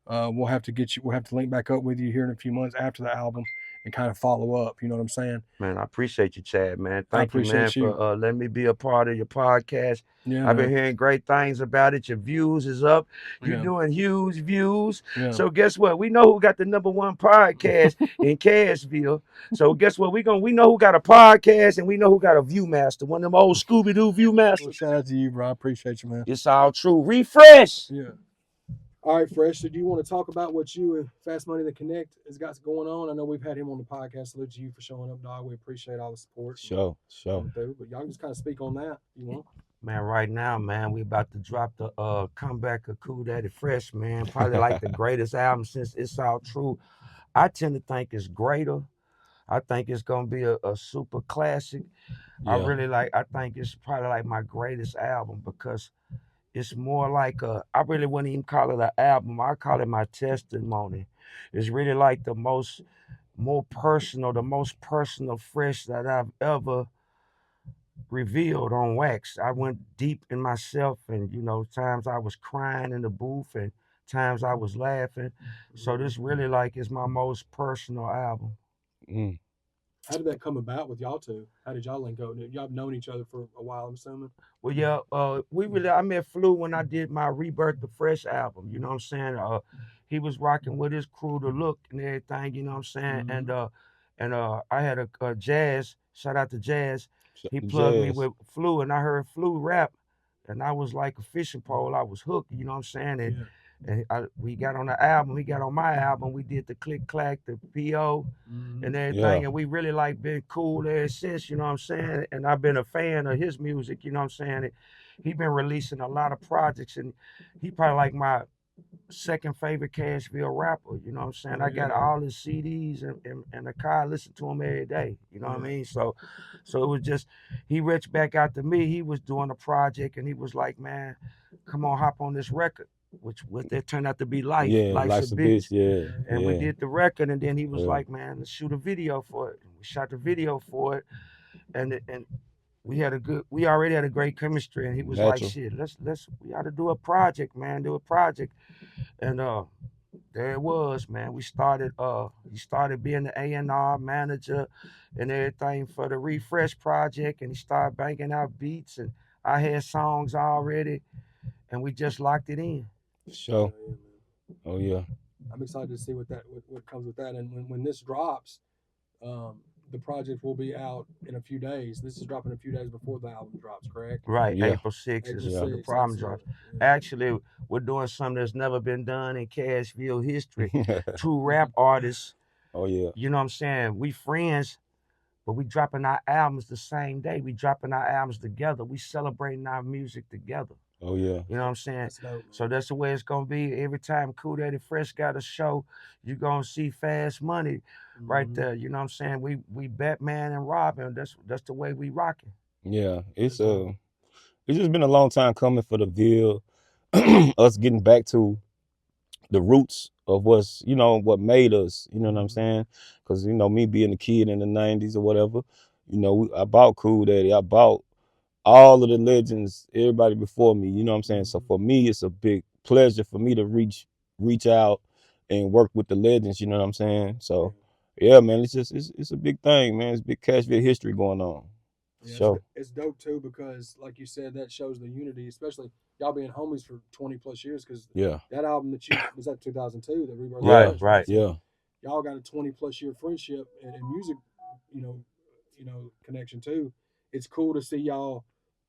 We'll have to get you. We'll have to link back up with you here in a few months after the album and kind of follow up. You know what I'm saying? Man, I appreciate you, Chad, man. I Thank you, man, appreciate you. for letting me be a part of your podcast. Yeah, I've been man. hearing great things about it. Your views is up. You're Yeah. doing huge views. Yeah. So guess what? We know who got the #1 podcast in Cashville. So guess what? We know who got a podcast and we know who got a Viewmaster, one of them old Scooby-Doo Well, Viewmasters. shout out to you, bro. I appreciate you, man. It's all true. Refresh. Yeah. All right, Fresh. So, do you want to talk about what you and Fast Money the Connect has got going on? I know we've had him on the podcast. Salute to you for showing up, dog. We appreciate all the support. Sure. Coming through. But y'all can just kind of speak on that. You want? Man, right now, man, we about to drop the comeback of Kool Daddy Fresh, man. Probably like the greatest album since It's All True. I tend to think it's greater. I think it's gonna be a super classic. I think it's probably like my greatest album because it's more like I really wouldn't even call it an album. I call it my testimony. It's really like the most the most personal Fresh that I've ever revealed on wax. I went deep in myself, and times I was crying in the booth, and times I was laughing. So this really like is my most personal album. Mm. How did that come about with y'all two? How did y'all link up? Y'all have known each other for a while, I'm assuming. Well, yeah, I met Flu when I did my Rebirth the Fresh album. You know what I'm saying? He was rocking with his crew, the look and everything. You know what I'm saying? And I had a Jazz. Shout out to Jazz. He plugged me Jazz. with Flu, and I heard Flu rap, and I was like a fishing pole. I was hooked. You know what I'm saying? We got on the album. He got on my album. We did the click clack, the PO, and everything. Yeah. And we really like been cool ever since. You know what I'm saying? And I've been a fan of his music. You know what I'm saying? He been releasing a lot of projects, and he probably like my second favorite Cashville rapper. You know what I'm saying? I got all his CDs and the car. I listen to him every day. You know what I mean? So it was just he reached back out to me. He was doing a project, and he was like, "Man, come on, hop on this record." Which what that turned out to be Life. Yeah, Life's a bitch. bitch. Yeah. And we did the record, and then he was Yeah. like, "Man, let's shoot a video for it." We shot the video for it, and we already had a great chemistry. And he was like, Natural. "Shit, we ought to do a project, man, do a project." And there it was, man. He started being the A&R manager and everything for the Refresh project, and he started banging out beats, and I had songs already, and we just locked it in. Sure. Oh yeah. I'm excited to see what comes with that. And when this drops, the project will be out in a few days. This is dropping a few days before the album drops, correct? Right, Yeah. April 6th is April the 6th, problem that's drops. it. Yeah. Actually, we're doing something that's never been done in Cashville history. Two rap artists, Oh yeah. you know what I'm saying? We friends, but we dropping our albums the same day. We dropping our albums together. We celebrating our music together. Oh yeah. You know what I'm saying? That's dope, man. So that's the way it's gonna be. Every time Kool Daddy Fresh got a show, you're gonna see Fast Money right there. You know what I'm saying? We Batman and Robin. That's the way we rocking. Yeah. It's That's dope. it's just been a long time coming for the Ville. Us getting back to the roots of what made us, you know what I'm saying? Because, me being a kid in the 90s or whatever, I bought Kool Daddy. I bought all of the legends, everybody before me, you know what I'm saying? So for me, it's a big pleasure for me to reach out and work with the legends, you know what I'm saying? So yeah, man, it's a big thing, man. It's big Cashville history going on. Yeah, So it's dope too because, like you said, that shows the unity, especially y'all being homies for 20 plus years. Because yeah, that album that you was that 2002, the Rebirth. Yeah, of Fresh, yeah, y'all got a 20 plus year friendship and music, connection too. It's cool to see y'all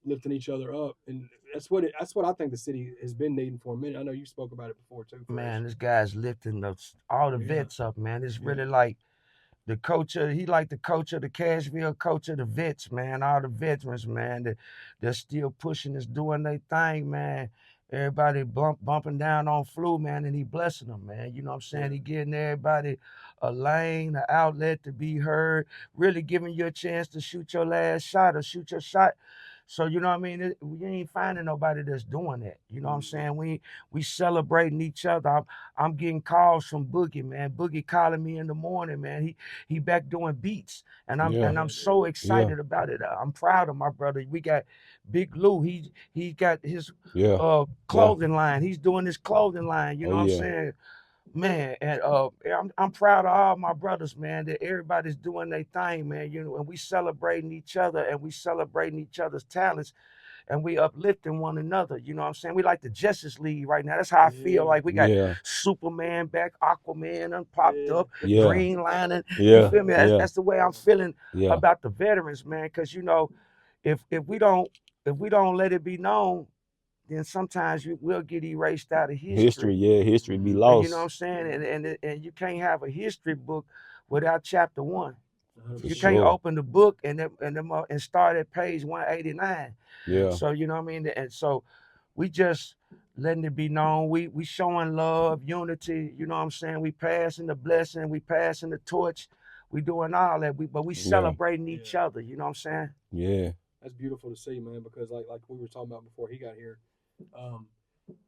lifting each other up, and that's what I think the city has been needing for a minute. I know you spoke about it before too. Man, this guy's lifting all the Yeah. vets up, man. It's Yeah. really like the coach of, he like the coach of the Cashville, coach of the vets, man. All the veterans, man, they're still pushing this, doing their thing, man. Everybody bumping down on flu, man, and he blessing them, man. You know what I'm saying? He getting everybody a lane, an outlet to be heard, really giving you a chance to shoot your last shot or shoot your shot. So you know what I mean? We ain't finding nobody that's doing that. You know what I'm saying? We celebrating each other. I'm getting calls from Boogie, man. Boogie calling me in the morning, man. He back doing beats, and I'm so excited about it. I'm proud of my brother. We got Big Lou. He got his clothing line. He's doing his clothing line. You know what I'm saying? Man, and I'm proud of all my brothers, man, that everybody's doing their thing, man, you know, and we celebrating each other and we celebrating each other's talents and we uplifting one another. You know what I'm saying? We like the Justice League right now. That's how I feel. Like we got Superman back, Aquaman popped up, Green Lantern. You feel me? That's the way I'm feeling about the veterans, man. Because you know, if we don't let it be known, then sometimes we'll get erased out of history. History be lost. And you know what I'm saying? And you can't have a history book without chapter 1. You can't open the book and start at page 189. So you know what I mean? And so we just letting it be known. We showing love, unity, you know what I'm saying? We passing the blessing, we passing the torch, we doing all that. But we celebrating each other, you know what I'm saying? Yeah. That's beautiful to see, man, because like we were talking about before he got here,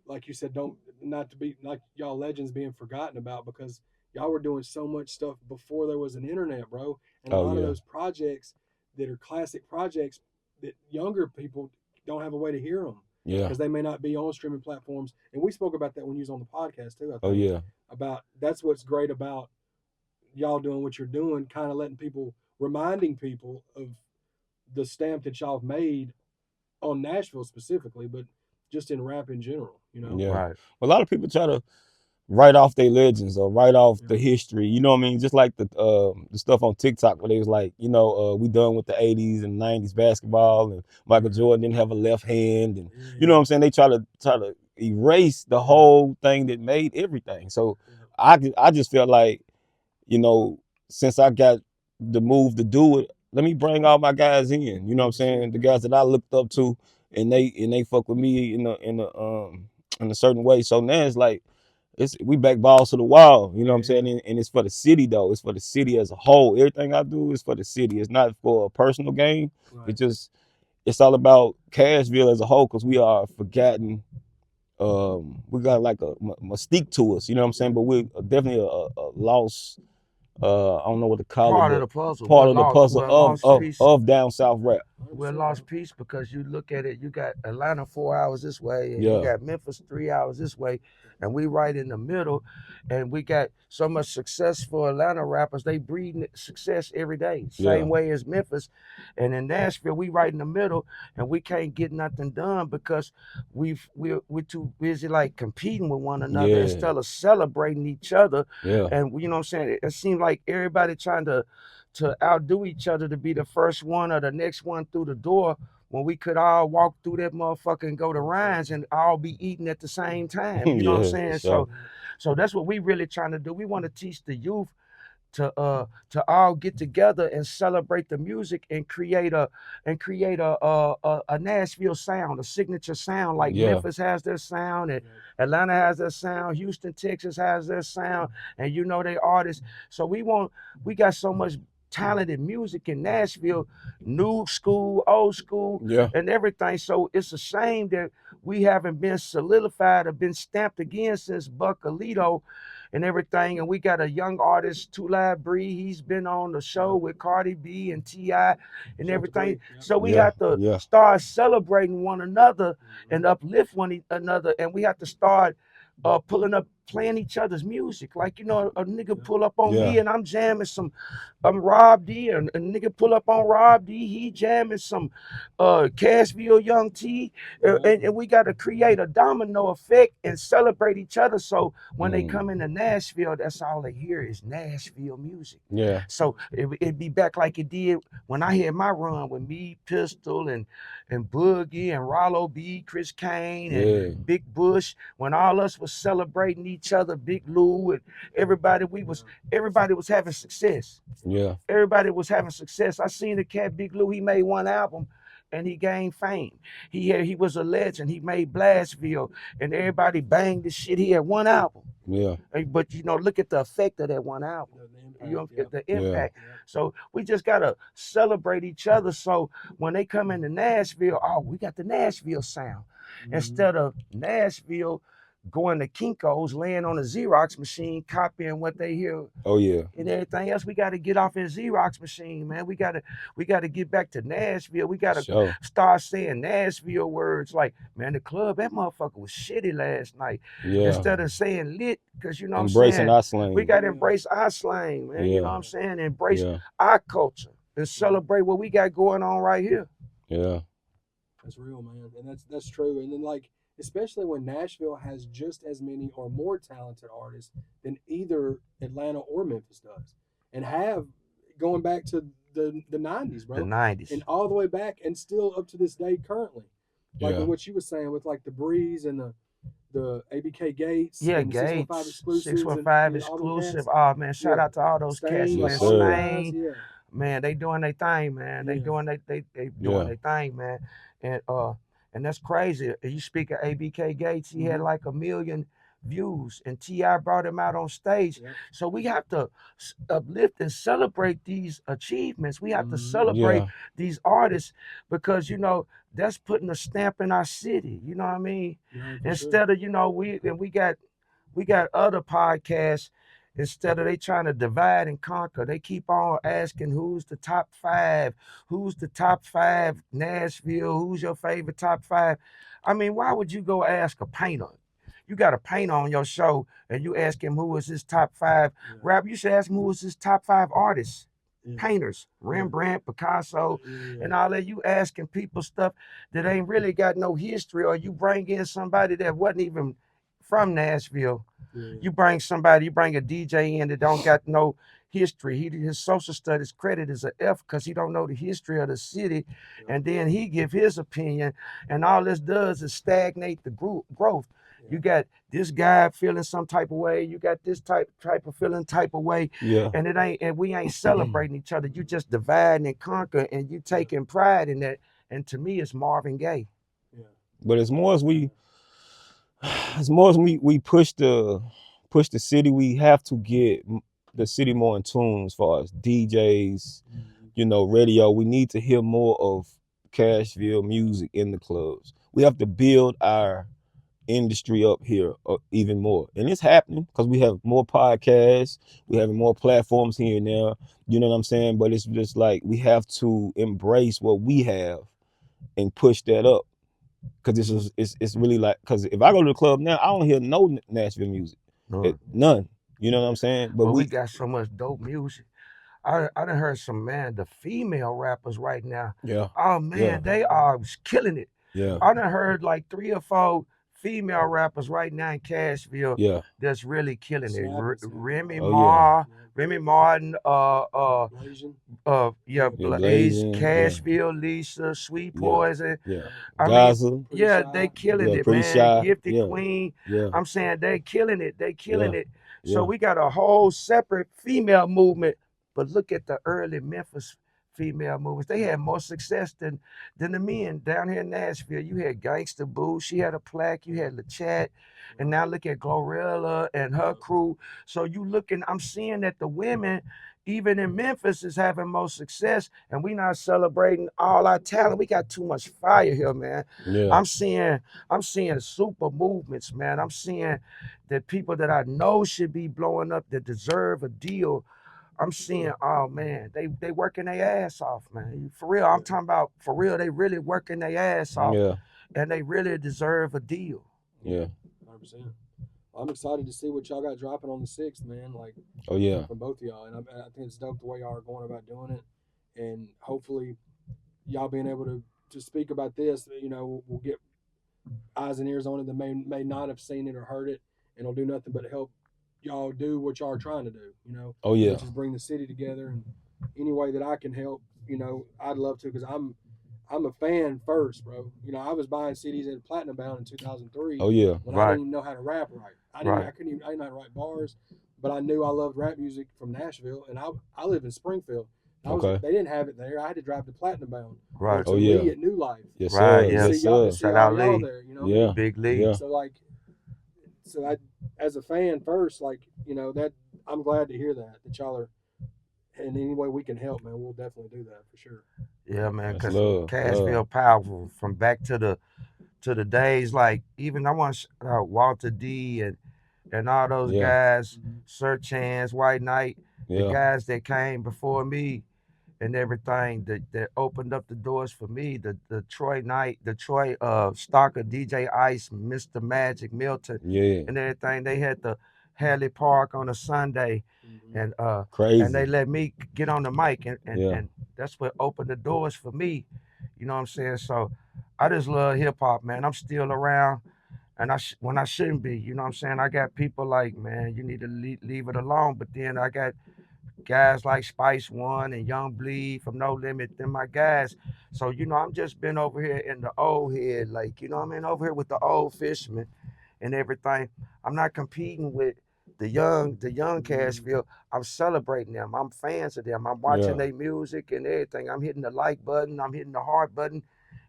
like you said, not to be like y'all legends being forgotten about, because y'all were doing so much stuff before there was an internet, bro. And a lot of those projects that are classic projects that younger people don't have a way to hear them. Because they may not be on streaming platforms. And we spoke about that when you was on the podcast too, I think. About that's what's great about y'all doing what you're doing, kind of letting people, reminding people of the stamp that y'all have made on Nashville specifically, but just in rap in general, you know? Yeah. Right. A lot of people try to write off their legends or write off the history. You know what I mean? Just like the stuff on TikTok where they was like, you know, we done with the 80s and 90s basketball, and Michael Jordan didn't have a left hand, and you know what I'm saying? They try to erase the whole thing that made everything. So I just felt like, you know, since I got the move to do it, let me bring all my guys in. You know what I'm saying? The guys that I looked up to, and they fuck with me in a certain way. So now it's like, we back balls to the wall, you know what I'm saying? And it's for the city though. It's for the city as a whole. Everything I do is for the city. It's not for a personal gain. It's all about Cashville as a whole, because we are forgotten. We got like a mystique to us, you know what I'm saying? But we're definitely a lost, I don't know what to call part it. Of the puzzle. Part of the puzzle of down south rap. We're lost piece, because you look at it, you got Atlanta 4 hours this way, and you got Memphis 3 hours this way, and we right in the middle, and we got so much success for Atlanta rappers. They breed success every day, same way as Memphis. And in Nashville, we right in the middle, and we can't get nothing done because we're too busy like competing with one another instead of celebrating each other. And you know what I'm saying? It seems like everybody trying to outdo each other to be the first one or the next one through the door, when we could all walk through that motherfucker and go to Ryan's and all be eating at the same time. You know what I'm saying? So that's what we really trying to do. We want to teach the youth to all get together and celebrate the music and create a Nashville sound, a signature sound, like Memphis has their sound, and Atlanta has their sound, Houston, Texas has their sound, and you know they artists. So we got so much talented music in Nashville, new school, old school, and everything. So it's a shame that we haven't been solidified or been stamped again since Buck Alito and everything. And we got a young artist, Tulai Bree. He's been on the show with Cardi B and T.I. and everything. So we have to start celebrating one another and uplift one another. And we have to start pulling up playing each other's music. Like, you know, a nigga pull up on Yeah. me and I'm jamming some Rob D, and a nigga pull up on Rob D, he jamming some Cashville Young T, and we got to create a domino effect and celebrate each other. So when they come into Nashville, that's all they hear is Nashville music. Yeah. So it'd be back like it did when I had my run with me, Pistol, and Boogie, and Rollo B, Chris Kane, and Big Bush, when all us was celebrating each other, Big Lou, and everybody was having success. Yeah. Everybody was having success. I seen the cat Big Lou, he made one album and he gained fame. He was a legend. He made Blastville and everybody banged the shit. He had one album. Yeah. But you know, look at the effect of that one album. You know, the impact. So we just gotta celebrate each other. So when they come into Nashville, oh, we got the Nashville sound. Instead of Nashville going to Kinko's, laying on a Xerox machine, copying what they hear. Oh yeah. And everything else, we got to get off that Xerox machine, man. We got to get back to Nashville. We got to start saying Nashville words like, man, the club, that motherfucker was shitty last night. Yeah. Instead of saying lit, because you know embracing what I'm saying? Our slang. We got to embrace our slang, man. Yeah. You know what I'm saying? Embrace our culture and celebrate what we got going on right here. Yeah. That's real, man. And that's true. And then, like, especially when Nashville has just as many or more talented artists than either Atlanta or Memphis does, and have going back to the 90s, bro. The 90s. And all the way back and still up to this day currently. Like what you were saying with like the Breeze and the ABK Gates. Yeah, and Gates. 615 exclusive. exclusive. Oh, man, shout out to all those cats, man. Stain. Man, they doing their thing, man. They doing their thing, man. And that's crazy. You speak of ABK Gates, he had like 1 million views, and T.I. brought him out on stage. So we have to uplift and celebrate these achievements. We have to celebrate these artists because, you know, that's putting a stamp in our city. You know what I mean? Instead of, you know, we got other podcasts. Instead of they trying to divide and conquer, they keep on asking who's the top 5, who's the top 5 Nashville, who's your favorite top 5. I mean, why would you go ask a painter? You got a painter on your show and you ask him who is his top 5 rap. You should ask him who is his top 5 artists, painters, Rembrandt, Picasso, and all that. You asking people stuff that ain't really got no history, or you bring in somebody that wasn't even from Nashville. You bring a DJ in that don't got no history. His social studies credit is an F because he don't know the history of the city, and then he give his opinion, and all this does is stagnate the growth. You got this guy feeling some type of way. You got this type of feeling type of way, and we ain't celebrating each other. You just divide and conquer, and you taking pride in that. And to me, it's Marvin Gaye. But as more as we push the city, we have to get the city more in tune as far as DJs, you know, radio. We need to hear more of Cashville music in the clubs. We have to build our industry up here even more, and it's happening because we have more podcasts, we have more platforms here and there, you know what I'm saying? But it's just like we have to embrace what we have and push that up, because it's really like, because if I go to the club now, I don't hear no Nashville music, none, you know what I'm saying? But we got so much dope music. I done heard some, man, the female rappers right now. Oh man, they are killing it. I done heard like 3 or 4 female rappers right now in Cashville that's really killing it. Remy Martin, Blaze, Cashville, Lisa, Sweet Poison. Gaza. They killing it, man. Shy. Gifted Queen. I'm saying they killing it. So we got a whole separate female movement. But look at the early Memphis female movements. They had more success than the men down here in Nashville. You had Gangsta Boo, she had a plaque. You had LaChat, and now look at Glorilla and her crew. So I'm seeing that the women, even in Memphis, is having more success, and we not celebrating all our talent. We got too much fire here, man. I'm seeing super movements, man. I'm seeing that people that I know should be blowing up, that deserve a deal. I'm seeing, oh man, they working their ass off, man. For real, I'm talking about for real. They really working their ass off, and they really deserve a deal. 100%. I'm excited to see what y'all got dropping on the 6th, man. Like, Oh yeah. from both of y'all, and I think it's dope the way y'all are going about doing it, and hopefully y'all being able to speak about this, will get eyes and ears on it that may not have seen it or heard it, and it'll do nothing but help y'all do what y'all are trying to do. Oh yeah. Which is bring the city together, and any way that I can help, I'd love to, because I'm a fan first, bro. I was buying CDs at Platinum Bound in 2003. Oh yeah. When I didn't even know how to rap right. I didn't Right. I didn't know how to write bars, but I knew I loved rap music from Nashville, and I live in Springfield. Okay. They didn't have it there. I had to drive to Platinum Bound or Right. to Oh yeah. Lee at New Life Yes Right. sir. Yeah. Yes sir. to see Shout all out y'all Lee. there. Yeah. Big Lee. Yeah. So I, as a fan first, that I'm glad to hear that y'all are, and any way we can help, man, we'll definitely do that for sure. Yeah, man. That's Cause love. Cashville Love. powerful from back to the days like even I want Walter D and all those Yeah. guys, Mm-hmm. Sir Chance, White Knight, the Yeah. guys that came before me and everything that opened up the doors for me. The Troy Knight, the Troy Stalker, DJ Ice, Mr. Magic, Milton, Yeah. and everything. They had the Hadley Park on a Sunday, Mm-hmm. and they Crazy. let me get on the mic, Yeah. and that's what opened the doors for me. You know what I'm saying? So I just love hip hop, man. I'm still around. And when I shouldn't be, you know what I'm saying? I got people like, man, you need to leave it alone. But then I got guys like Spice One and Young Bleed from No Limit, them my guys. So, I'm just been over here in the old head, like, what I mean, over here with the old fishermen and everything. I'm not competing with the young Cashville. I'm celebrating them. I'm fans of them. I'm watching Yeah. their music and everything. I'm hitting the like button. I'm hitting the heart button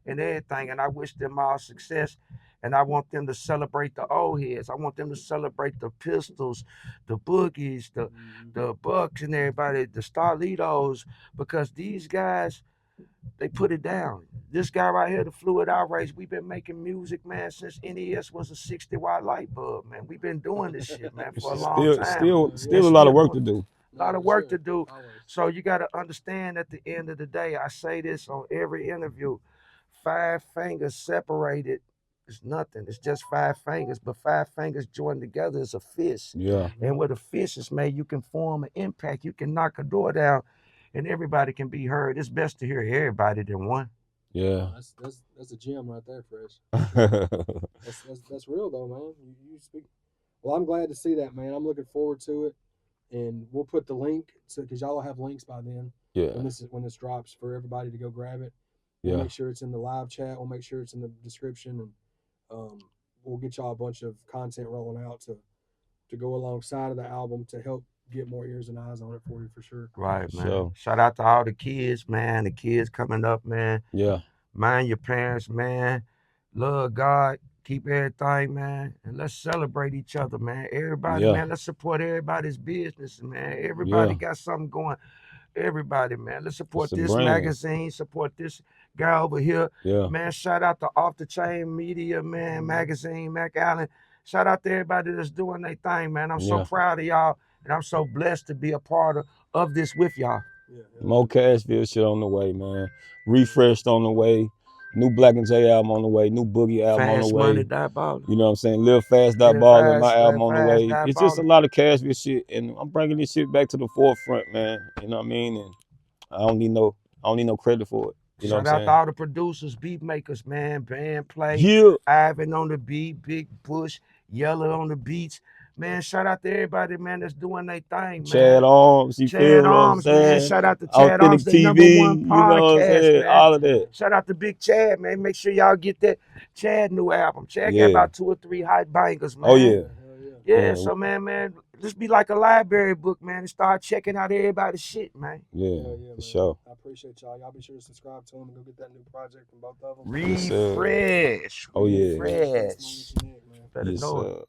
and everything. And I wish them all success. And I want them to celebrate the old heads. I want them to celebrate the Pistols, the Boogies, the Bucks and everybody, the Starlitos, because these guys, they put it down. This guy right here, the Fluid Outrage, we've been making music, man, since NES was a 60-watt light bulb, man. We've been doing this shit, man, for a long Still time. still And a lot of still work doing to do. a lot of work to do. Always. So you got to understand at the end of the day, I say this on every interview, 5 fingers separated is nothing. It's just 5 fingers, but 5 fingers joined together is a fist. Yeah. And with a fist is made, you can form an impact. You can knock a door down and everybody can be heard. It's best to hear everybody than one. Yeah. That's a gem right there, Fresh. That's real though, man. You speak. Well, I'm glad to see that, man. I'm looking forward to it, and we'll put the link because y'all will have links by then. Yeah. When this drops for everybody to go grab it. We'll Yeah. make sure it's in the live chat. We'll make sure it's in the description, and we'll get y'all a bunch of content rolling out to go alongside of the album to help get more ears and eyes on it for you for sure. Right, man. Sure. Shout out to all the kids, man. The kids coming up, man. Yeah. Mind your parents, man. Love God. Keep everything, man. And let's celebrate each other, man. Everybody, Yeah. man. Let's support everybody's business, man. Everybody Yeah. got something going. Everybody, man. Let's support It's a this brand. magazine. Support this guy over here. Yeah. Man, shout out to Off the Chain Media, man. Magazine, Mac Allen. Shout out to everybody that's doing their thing, man. I'm so Yeah. proud of y'all. And I'm so blessed to be a part of this with y'all. Yeah. More Cashville shit on the way, man. Refreshed on the way. New Black and J album on the way. New Boogie album on the Fast way. Money, Diabolical. You know what I'm saying? Live Fast, Die Live Ballin', my Fast, album Live on the Fast, way. Die It's just a Ballin'. lot of Cashville shit, and I'm bringing this shit back to the forefront, man. You know what I mean? And I don't need no credit for it. You know Shout what I'm out to all the producers, beat makers, man. Band play, saying? Yeah. Ivan on the beat, Big Bush, Yellow on the beats. Man, shout out to everybody, man, that's doing their thing, man. ChadArmes, you feel Chad what I'm Arms, man. saying? Shout out to Chad Authentic Arms, the number TV, one you know what I'm podcast, saying? man. All of that. Shout out to Big Chad, man. Make sure y'all get that Chad new album. Chad got Yeah. about 2 or 3 hot bangers, man. Oh yeah. Hell Yeah, Yeah. so man, just be like a library book, man, and start checking out everybody's shit, man. Yeah, Hell yeah, for man. sure. I appreciate y'all. Y'all be sure to subscribe to them and go get that new project from both of them. Yes, sir. Refresh. Oh, yeah. Refresh. Best moment you need, man. Better Yes, know it. sir.